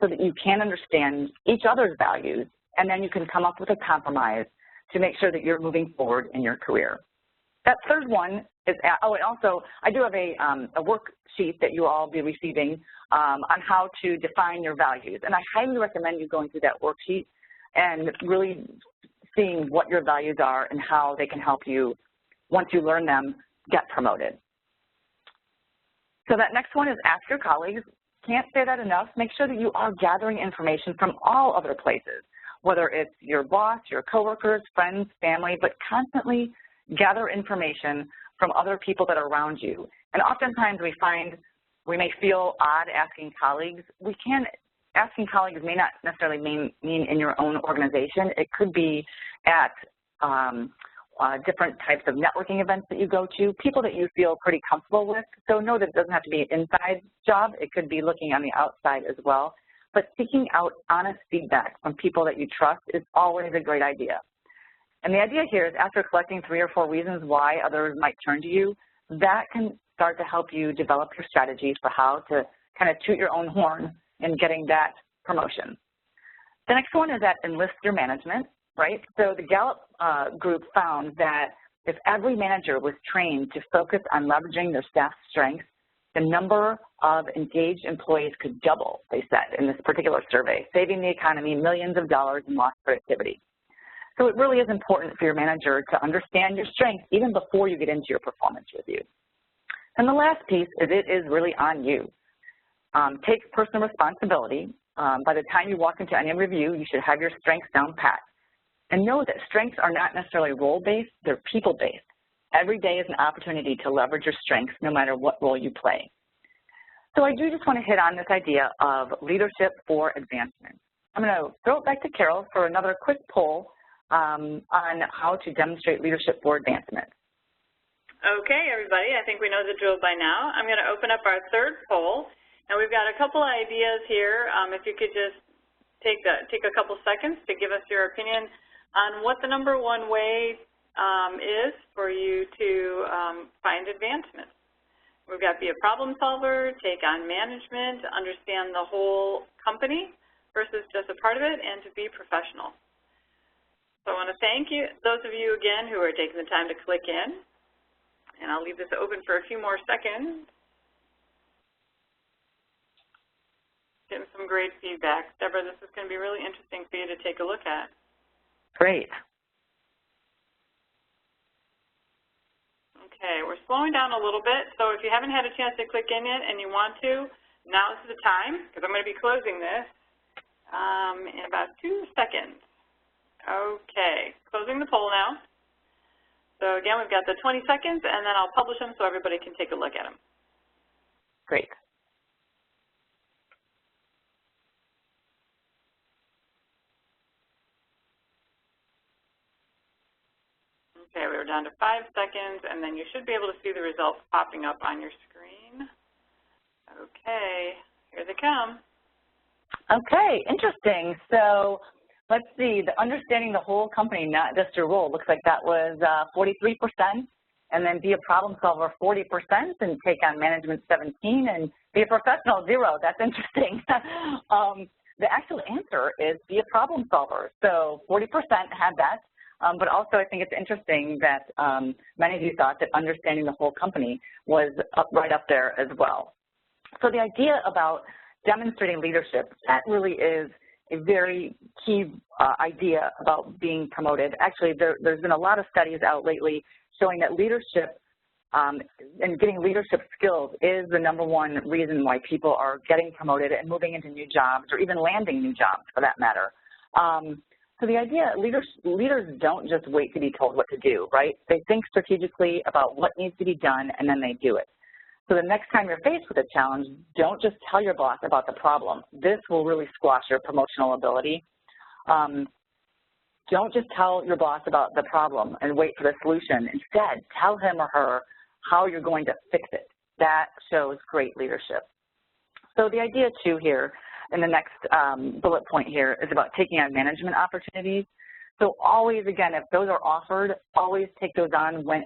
so that you can understand each other's values, and then you can come up with a compromise to make sure that you're moving forward in your career. That third one is, oh, and also I do have a worksheet that you all will be receiving on how to define your values. And I highly recommend you going through that worksheet and really seeing what your values are and how they can help you, once you learn them, get promoted. So that next one is ask your colleagues. Can't say that enough. Make sure that you are gathering information from all other places, whether it's your boss, your coworkers, friends, family, but constantly gather information from other people that are around you. And oftentimes we may feel odd asking colleagues. Asking colleagues may not necessarily mean in your own organization. It could be at different types of networking events that you go to, people that you feel pretty comfortable with. So know that it doesn't have to be an inside job. It could be looking on the outside as well. But seeking out honest feedback from people that you trust is always a great idea. And the idea here is, after collecting 3 or 4 reasons why others might turn to you, that can start to help you develop your strategies for how to kind of toot your own horn in getting that promotion. The next one is that enlist your management, right? So the Gallup group found that if every manager was trained to focus on leveraging their staff's strengths, the number of engaged employees could double, they said, in this particular survey, saving the economy millions of dollars in lost productivity. So it really is important for your manager to understand your strengths even before you get into your performance review. And the last piece is, it is really on you. Take personal responsibility. By the time you walk into any review, you should have your strengths down pat. And know that strengths are not necessarily role-based, they're people-based. Every day is an opportunity to leverage your strengths no matter what role you play. So I do just want to hit on this idea of leadership for advancement. I'm going to throw it back to Carol for another quick poll on how to demonstrate leadership for advancement. Okay, everybody, I think we know the drill by now. I'm going to open up our third poll, and we've got a couple ideas here. If you could just take a couple seconds to give us your opinion on what the #1 way is for you to find advancement. We've got be a problem solver, take on management, understand the whole company versus just a part of it, and to be professional. So I want to thank you, those of you again who are taking the time to click in, and I'll leave this open for a few more seconds. Getting some great feedback. Deborah, this is going to be really interesting for you to take a look at. Great. Okay, we're slowing down a little bit, so if you haven't had a chance to click in yet and you want to, now is the time, because I'm going to be closing this in about 2 seconds. Okay, closing the poll now. So again, we've got the 20 seconds, and then I'll publish them so everybody can take a look at them. Great. Okay, we were down to 5 seconds, and then you should be able to see the results popping up on your screen. Okay, here they come. Okay, interesting. So let's see, the understanding the whole company, not just your role, looks like that was 43%, and then be a problem solver 40%, and take on management 17%, and be a professional 0%. That's interesting. The actual answer is be a problem solver. So 40% had that, but also I think it's interesting that many of you thought that understanding the whole company was right up there as well. So the idea about demonstrating leadership, that really is a very key idea about being promoted. Actually, there's been a lot of studies out lately showing that leadership and getting leadership skills is the #1 reason why people are getting promoted and moving into new jobs, or even landing new jobs for that matter. So the idea, leaders don't just wait to be told what to do, right? They think strategically about what needs to be done, and then they do it. So the next time you're faced with a challenge, don't just tell your boss about the problem. This will really squash your promotional ability. Don't just tell your boss about the problem and wait for the solution. Instead, tell him or her how you're going to fix it. That shows great leadership. So the idea too here, in the next bullet point here, is about taking on management opportunities. So always, again, if those are offered, always take those on when,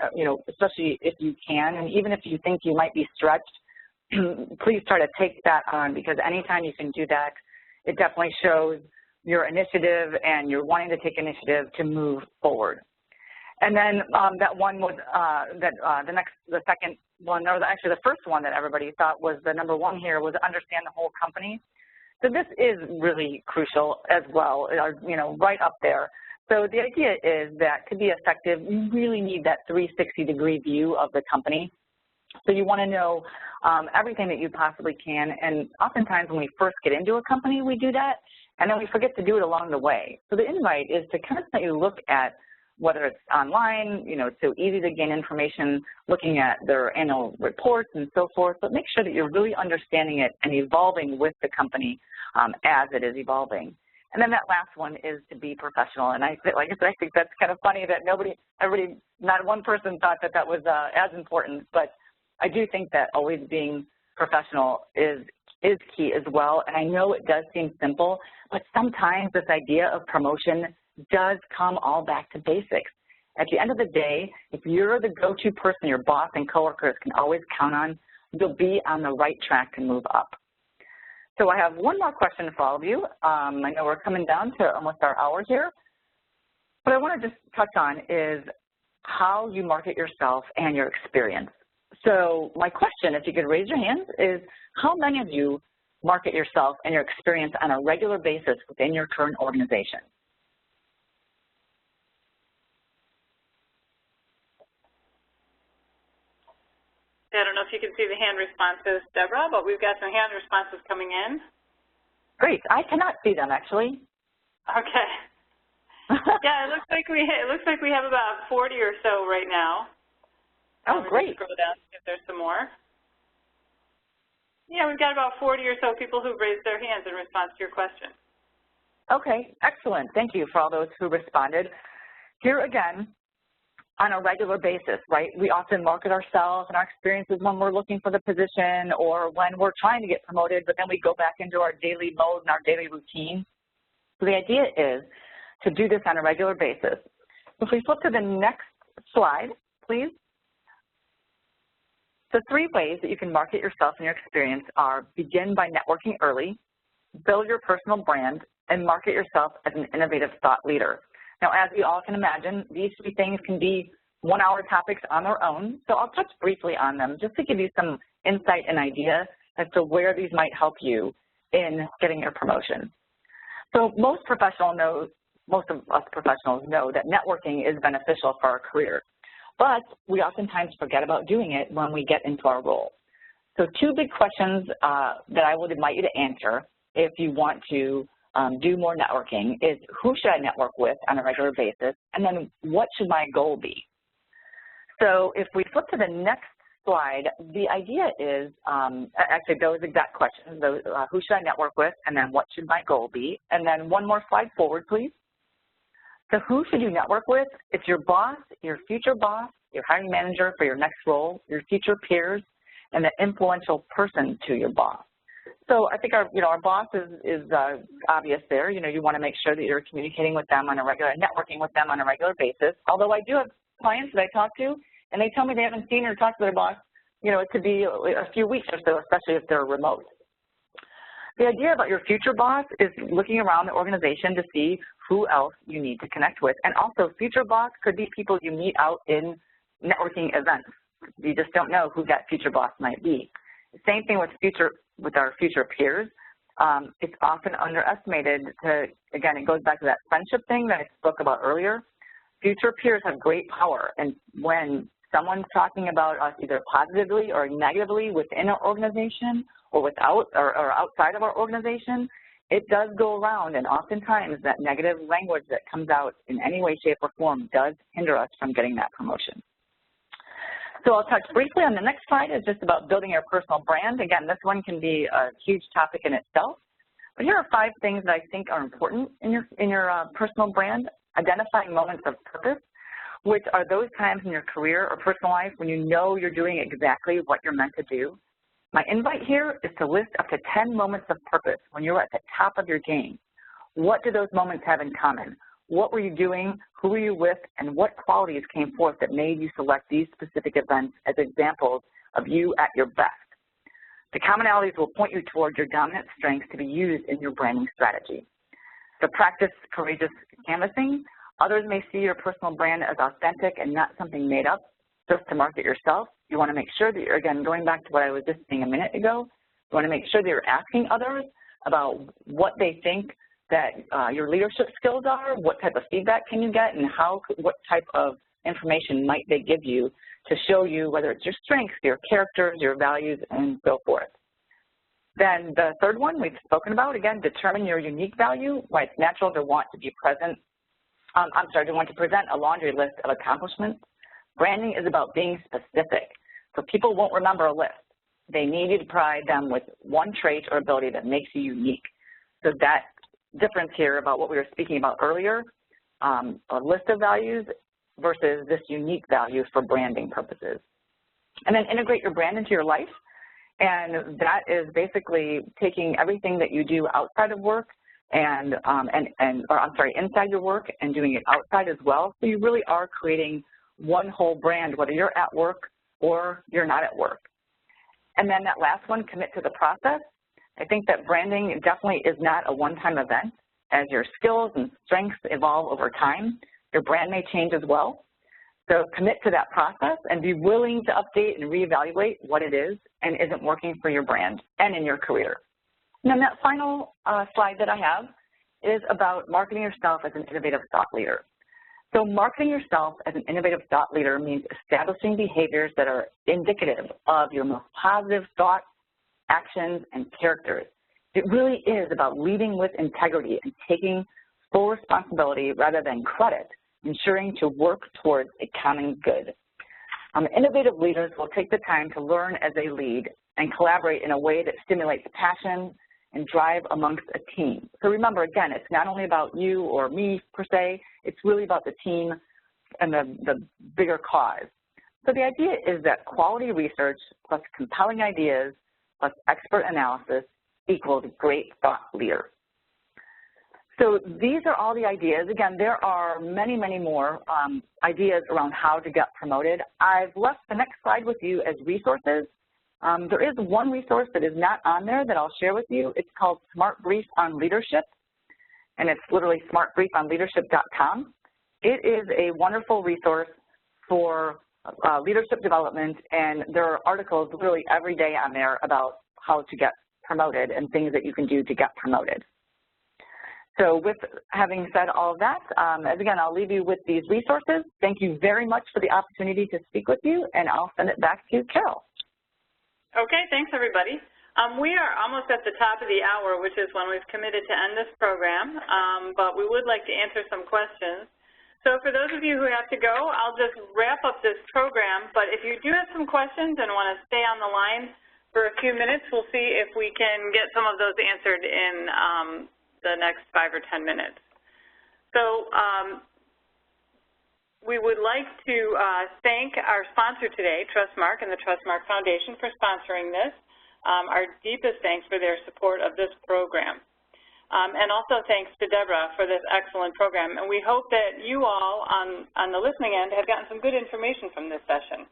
especially if you can, and even if you think you might be stretched, please try to take that on, because anytime you can do that, it definitely shows your initiative and you're wanting to take initiative to move forward. And then that one was the second one, or actually the first one that everybody thought was the #1 here, was understand the whole company. So this is really crucial as well, right up there. So the idea is that to be effective, you really need that 360-degree view of the company. So you want to know everything that you possibly can, and oftentimes when we first get into a company, we do that, and then we forget to do it along the way. So the invite is to constantly look at, whether it's online, it's so easy to gain information, looking at their annual reports and so forth, but make sure that you're really understanding it and evolving with the company as it is evolving. And then that last one is to be professional. And I think that's kind of funny that not one person thought that that was as important, but I do think that always being professional is key as well. And I know it does seem simple, but sometimes this idea of promotion does come all back to basics. At the end of the day, if you're the go-to person your boss and coworkers can always count on, you'll be on the right track to move up. So I have one more question for all of you. I know we're coming down to almost our hour here. What I want to just touch on is how you market yourself and your experience. So my question, if you could raise your hands, is how many of you market yourself and your experience on a regular basis within your current organization? I don't know if you can see the hand responses, Deborah, but we've got some hand responses coming in. Great. I cannot see them, actually. Okay. Yeah, it looks like we have about 40 or so right now. Oh, great. Scroll down if there's some more. Yeah, we've got about 40 or so people who've raised their hands in response to your question. Okay, excellent. Thank you for all those who responded. Here again, on a regular basis, right? We often market ourselves and our experiences when we're looking for the position or when we're trying to get promoted, but then we go back into our daily mode and our daily routine. So the idea is to do this on a regular basis. If we flip to the next slide, please. The 3 ways that you can market yourself and your experience are: begin by networking early, build your personal brand, and market yourself as an innovative thought leader. Now, as you all can imagine, these 3 things can be 1-hour topics on their own, so I'll touch briefly on them just to give you some insight and idea as to where these might help you in getting your promotion. So most of us professionals know that networking is beneficial for our career, but we oftentimes forget about doing it when we get into our role. So 2 big questions that I would invite you to answer if you want to do more networking is: who should I network with on a regular basis? And then what should my goal be? So if we flip to the next slide, the idea is actually those exact questions, who should I network with, and then what should my goal be? And then one more slide forward, please. So who should you network with? It's your boss, your future boss, your hiring manager for your next role, your future peers, and the influential person to your boss. So I think our boss is obvious there. You want to make sure that you're communicating with them on a regular, networking with them on a regular basis. Although I do have clients that I talk to, and they tell me they haven't seen or talked to their boss, it could be a few weeks or so, especially if they're remote. The idea about your future boss is looking around the organization to see who else you need to connect with. And also, future boss could be people you meet out in networking events. You just don't know who that future boss might be. Same thing with our future peers. It's often underestimated again, it goes back to that friendship thing that I spoke about earlier. Future peers have great power, and when someone's talking about us either positively or negatively within our organization or outside of our organization, it does go around, and oftentimes that negative language that comes out in any way, shape, or form does hinder us from getting that promotion. So I'll touch briefly on the next slide is just about building your personal brand. Again, this one can be a huge topic in itself, but here are 5 things that I think are important in your personal brand. Identifying moments of purpose, which are those times in your career or personal life when you know you're doing exactly what you're meant to do. My invite here is to list up to 10 moments of purpose when you're at the top of your game. What do those moments have in common? What were you doing, who were you with, and what qualities came forth that made you select these specific events as examples of you at your best? The commonalities will point you toward your dominant strengths to be used in your branding strategy. So practice courageous canvassing. Others may see your personal brand as authentic and not something made up just to market yourself. You want to make sure that you're, again, going back to what I was just saying a minute ago, you want to make sure that you're asking others about what they think that your leadership skills are, what type of feedback can you get, and what type of information might they give you to show you whether it's your strengths, your characters, your values, and so forth. Then the third one we've spoken about, again, determine your unique value, why it's natural to want to present a laundry list of accomplishments. Branding is about being specific, so people won't remember a list. They need you to provide them with one trait or ability that makes you unique. So that difference here about what we were speaking about earlier, a list of values versus this unique value for branding purposes. And then integrate your brand into your life. And that is basically taking everything that you do outside of work inside your work and doing it outside as well. So you really are creating one whole brand, whether you're at work or you're not at work. And then that last one, commit to the process. I think that branding definitely is not a one-time event. As your skills and strengths evolve over time, your brand may change as well. So commit to that process and be willing to update and reevaluate what it is and isn't working for your brand and in your career. And then that final slide that I have is about marketing yourself as an innovative thought leader. So marketing yourself as an innovative thought leader means establishing behaviors that are indicative of your most positive thoughts, actions, and characters. It really is about leading with integrity and taking full responsibility rather than credit, ensuring to work towards a common good. Innovative leaders will take the time to learn as they lead and collaborate in a way that stimulates passion and drive amongst a team. So remember, again, it's not only about you or me per se, it's really about the team and the bigger cause. So the idea is that quality research plus compelling ideas plus expert analysis equals great thought leader. So these are all the ideas. Again, there are many, many more ideas around how to get promoted. I've left the next slide with you as resources. There is one resource that is not on there that I'll share with you. It's called Smart Brief on Leadership, and it's literally smartbriefonleadership.com. It is a wonderful resource for leadership development, and there are articles literally every day on there about how to get promoted and things that you can do to get promoted. So with having said all of that, again, I'll leave you with these resources. Thank you very much for the opportunity to speak with you, and I'll send it back to Carol. Okay, thanks everybody. We are almost at the top of the hour, which is when we've committed to end this program, but we would like to answer some questions. So for those of you who have to go, I'll just wrap up this program, but if you do have some questions and want to stay on the line for a few minutes, we'll see if we can get some of those answered in the next 5 or 10 minutes. So we would like to thank our sponsor today, Trustmark and the Trustmark Foundation, for sponsoring this. Our deepest thanks for their support of this program. And also thanks to Deborah for this excellent program. And we hope that you all on the listening end have gotten some good information from this session.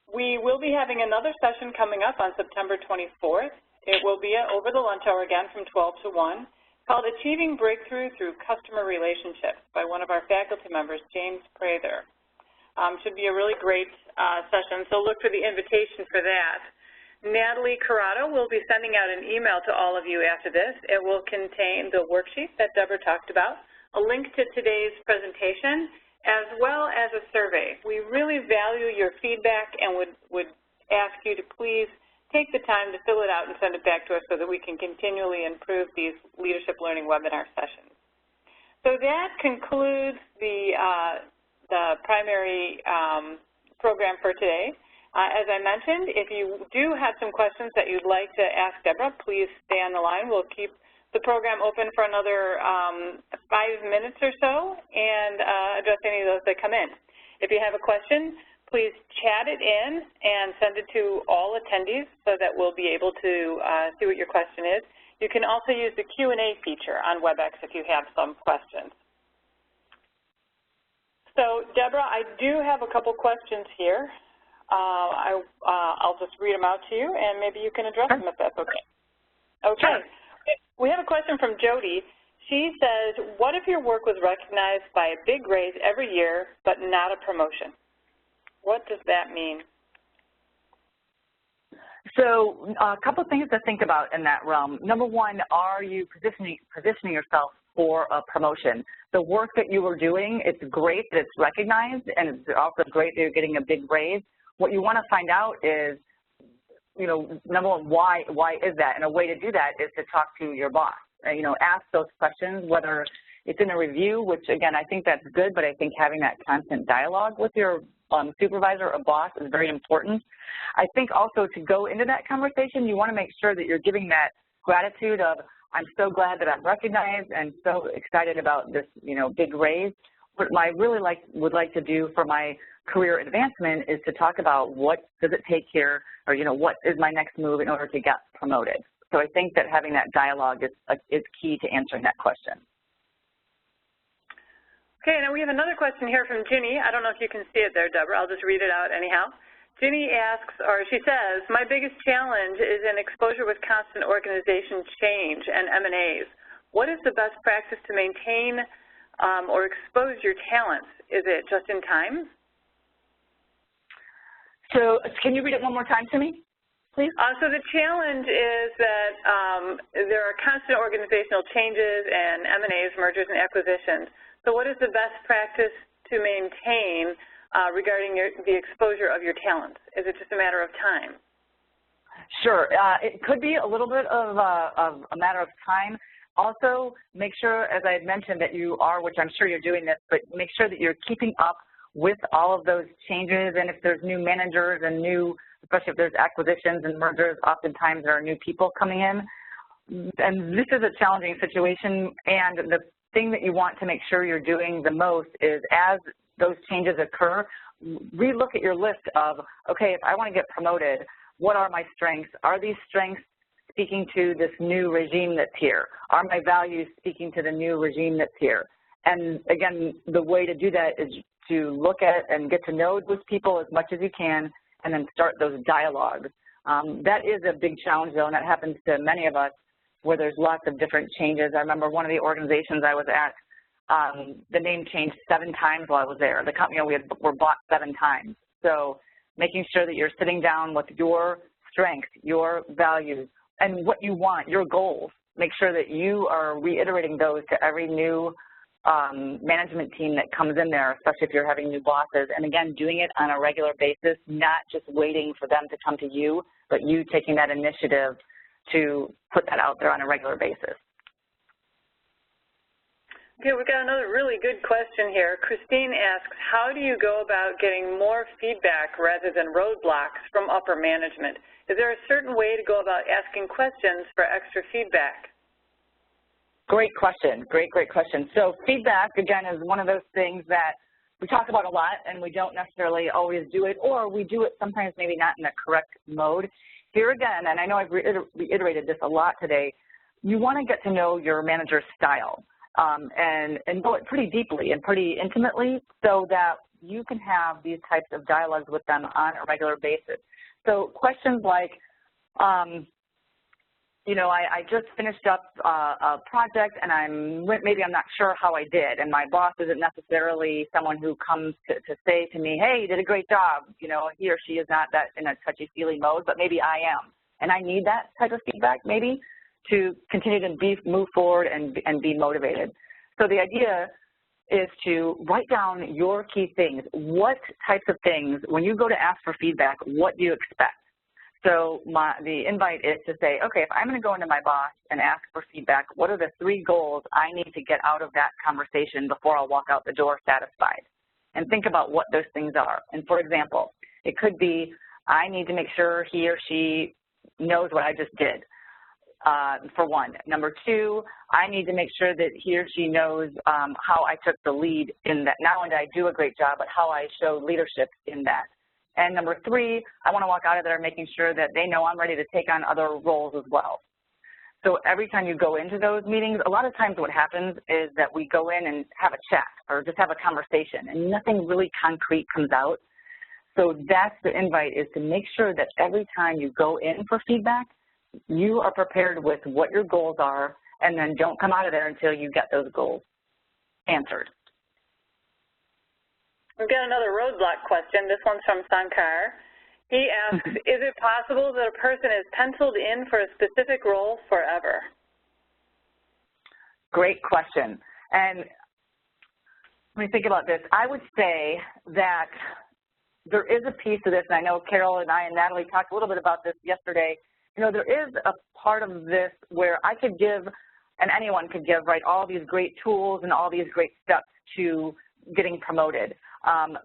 We will be having another session coming up on September 24th. It will be over the lunch hour again from 12 to 1, called Achieving Breakthrough Through Customer Relationships by one of our faculty members, James Prather. Should be a really great session, so look for the invitation for that. Natalie Corrado will be sending out an email to all of you after this. It will contain the worksheet that Deborah talked about, a link to today's presentation, as well as a survey. We really value your feedback and would ask you to please take the time to fill it out and send it back to us so that we can continually improve these leadership learning webinar sessions. So that concludes the primary program for today. As I mentioned, if you do have some questions that you'd like to ask Deborah, please stay on the line. We'll keep the program open for another 5 minutes or so and address any of those that come in. If you have a question, please chat it in and send it to all attendees so that we'll be able to see what your question is. You can also use the Q&A feature on WebEx if you have some questions. So, Deborah, I do have a couple questions here. I'll just read them out to you, and maybe you can address them if that's okay. Okay. We have a question from Jody. She says, what if your work was recognized by a big raise every year but not a promotion? What does that mean? So a couple things to think about in that realm. Number one, are you positioning yourself for a promotion? The work that you were doing, it's great that it's recognized, and it's also great that you're getting a big raise. What you want to find out is, number one, why is that? And a way to do that is to talk to your boss. Ask those questions, whether it's in a review, which, again, I think that's good, but I think having that constant dialogue with your supervisor or boss is very important. I think also to go into that conversation, you want to make sure that you're giving that gratitude of, I'm so glad that I'm recognized and so excited about this, big raise. What I really would like to do for my career advancement is to talk about what does it take here, or what is my next move in order to get promoted. So I think that having that dialogue is key to answering that question. Okay, now we have another question here from Ginny. I don't know if you can see it there, Deborah. I'll just read it out anyhow. Ginny asks, or she says, my biggest challenge is in exposure with constant organization change and M&As. What is the best practice to maintain or expose your talents? Is it just in time? So can you read it one more time to me, please? So the challenge is that there are constant organizational changes and M&As, mergers and acquisitions. So what is the best practice to maintain regarding the exposure of your talents? Is it just a matter of time? Sure. It could be a little bit of a matter of time. Also, make sure, as I had mentioned, that you are, which I'm sure you're doing this, but make sure that you're keeping up with all of those changes, and if there's new managers and especially if there's acquisitions and mergers, oftentimes there are new people coming in. And this is a challenging situation, and the thing that you want to make sure you're doing the most is as those changes occur, relook at your list of, okay, if I want to get promoted, what are my strengths? Are these strengths speaking to this new regime that's here? Are my values speaking to the new regime that's here? And again, the way to do that is to look at and get to know those people as much as you can and then start those dialogues. That is a big challenge, though, and that happens to many of us where there's lots of different changes. I remember one of the organizations I was at, the name changed 7 times while I was there. The company were bought 7 times. So making sure that you're sitting down with your strengths, your values, and what you want, your goals. Make sure that you are reiterating those to every new management team that comes in there, especially if you're having new bosses. And again, doing it on a regular basis, not just waiting for them to come to you, but you taking that initiative to put that out there on a regular basis. Okay, we've got another really good question here. Christine asks, how do you go about getting more feedback rather than roadblocks from upper management? Is there a certain way to go about asking questions for extra feedback? Great question. Great question. So feedback, again, is one of those things that we talk about a lot and we don't necessarily always do it, or we do it sometimes maybe not in the correct mode. here again, and I know I've reiterated this a lot today, you want to get to know your manager's style and know it pretty deeply and pretty intimately so that you can have these types of dialogues with them on a regular basis. So questions like, you know, I just finished up a project and maybe I'm not sure how I did, and my boss isn't necessarily someone who comes to say to me, hey, you did a great job. You know, he or she is not that in a touchy-feely mode, but maybe I am. And I need that type of feedback maybe to continue to move forward and be motivated. So the idea is to write down your key things. What types of things, when you go to ask for feedback, what do you expect? So the invite is to say, okay, if I'm going to go into my boss and ask for feedback, what are the 3 goals I need to get out of that conversation before I'll walk out the door satisfied? And think about what those things are. And for example, it could be, I need to make sure he or she knows what I just did, for one. Number 2, I need to make sure that he or she knows how I took the lead in that. Not only did I do a great job, but how I showed leadership in that. And number 3, I want to walk out of there making sure that they know I'm ready to take on other roles as well. So every time you go into those meetings, a lot of times what happens is that we go in and have a chat or just have a conversation and nothing really concrete comes out. So that's the invite, is to make sure that every time you go in for feedback, you are prepared with what your goals are, and then don't come out of there until you get those goals answered. We've got another roadblock question. This one's from Sankar. He asks, is it possible that a person is penciled in for a specific role forever? Great question. And when you think about this, I would say that there is a piece of this, and I know Carol and I and Natalie talked a little bit about this yesterday. You know, there is a part of this where I could give, and anyone could give, right, all these great tools and all these great steps to getting promoted.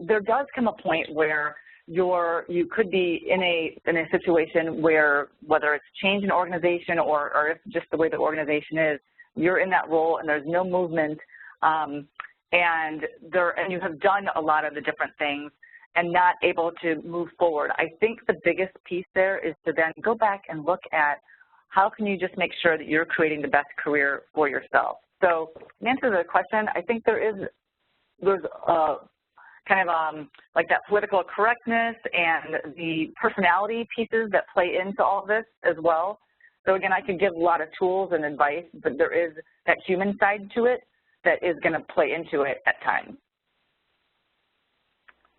There does come a point where you could be in a situation where, whether it's change in organization or if just the way the organization is, you're in that role and there's no movement, and you have done a lot of the different things and not able to move forward. I think the biggest piece there is to then go back and look at how can you just make sure that you're creating the best career for yourself. So in answer to the question, I think there's kind of like that political correctness and the personality pieces that play into all of this as well. So again, I could give a lot of tools and advice, but there is that human side to it that is going to play into it at times.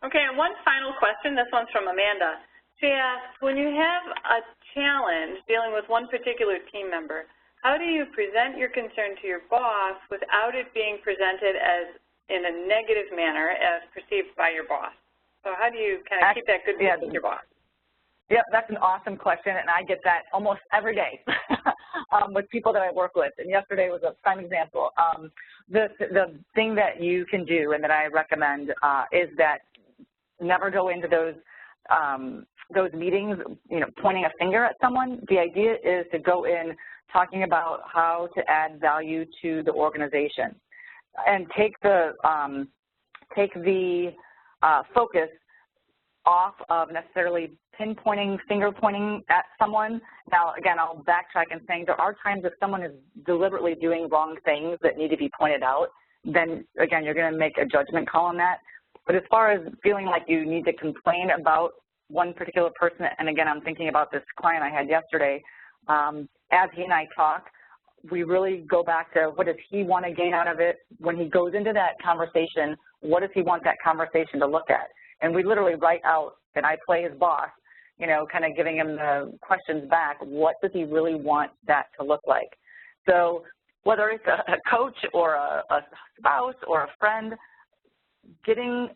Okay, and one final question. This one's from Amanda. She asks, when you have a challenge dealing with one particular team member, how do you present your concern to your boss without it being presented as in a negative manner as perceived by your boss? So how do you kind of keep that good with your boss? Yep, that's an awesome question, and I get that almost every day with people that I work with. And yesterday was a prime example. The thing that you can do and that I recommend is that never go into those meetings, you know, pointing a finger at someone. The idea is to go in talking about how to add value to the organization, and take the focus off of necessarily pinpointing, finger pointing at someone. Now, again, I'll backtrack and saying there are times if someone is deliberately doing wrong things that need to be pointed out, then again, you're going to make a judgment call on that. But as far as feeling like you need to complain about one particular person, and again, I'm thinking about this client I had yesterday, as he and I talk, we really go back to what does he want to gain out of it. When he goes into that conversation, what does he want that conversation to look at? And we literally write out, and I play his boss, you know, kind of giving him the questions back, what does he really want that to look like? So whether it's a coach or a spouse or a friend, getting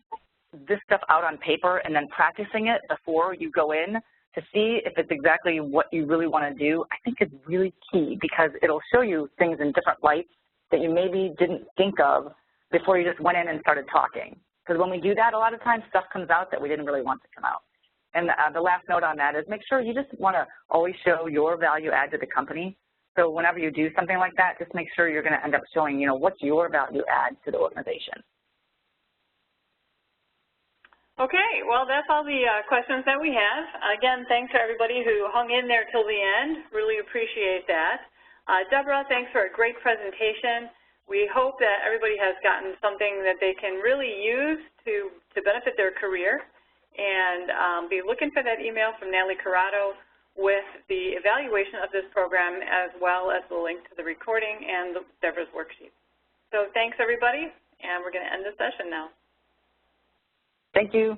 this stuff out on paper and then practicing it before you go in to see if it's exactly what you really want to do, I think is really key, because it'll show you things in different lights that you maybe didn't think of before you just went in and started talking. Because when we do that, a lot of times stuff comes out that we didn't really want to come out. And the last note on that is make sure you just want to always show your value add to the company. So whenever you do something like that, just make sure you're going to end up showing, you know, what's your value add to the organization. Okay, well, that's all the questions that we have. Again, thanks to everybody who hung in there till the end. Really appreciate that. Deborah, thanks for a great presentation. We hope that everybody has gotten something that they can really use to benefit their career. And be looking for that email from Natalie Corrado with the evaluation of this program, as well as the link to the recording and Deborah's worksheet. So thanks, everybody, and we're going to end the session now. Thank you.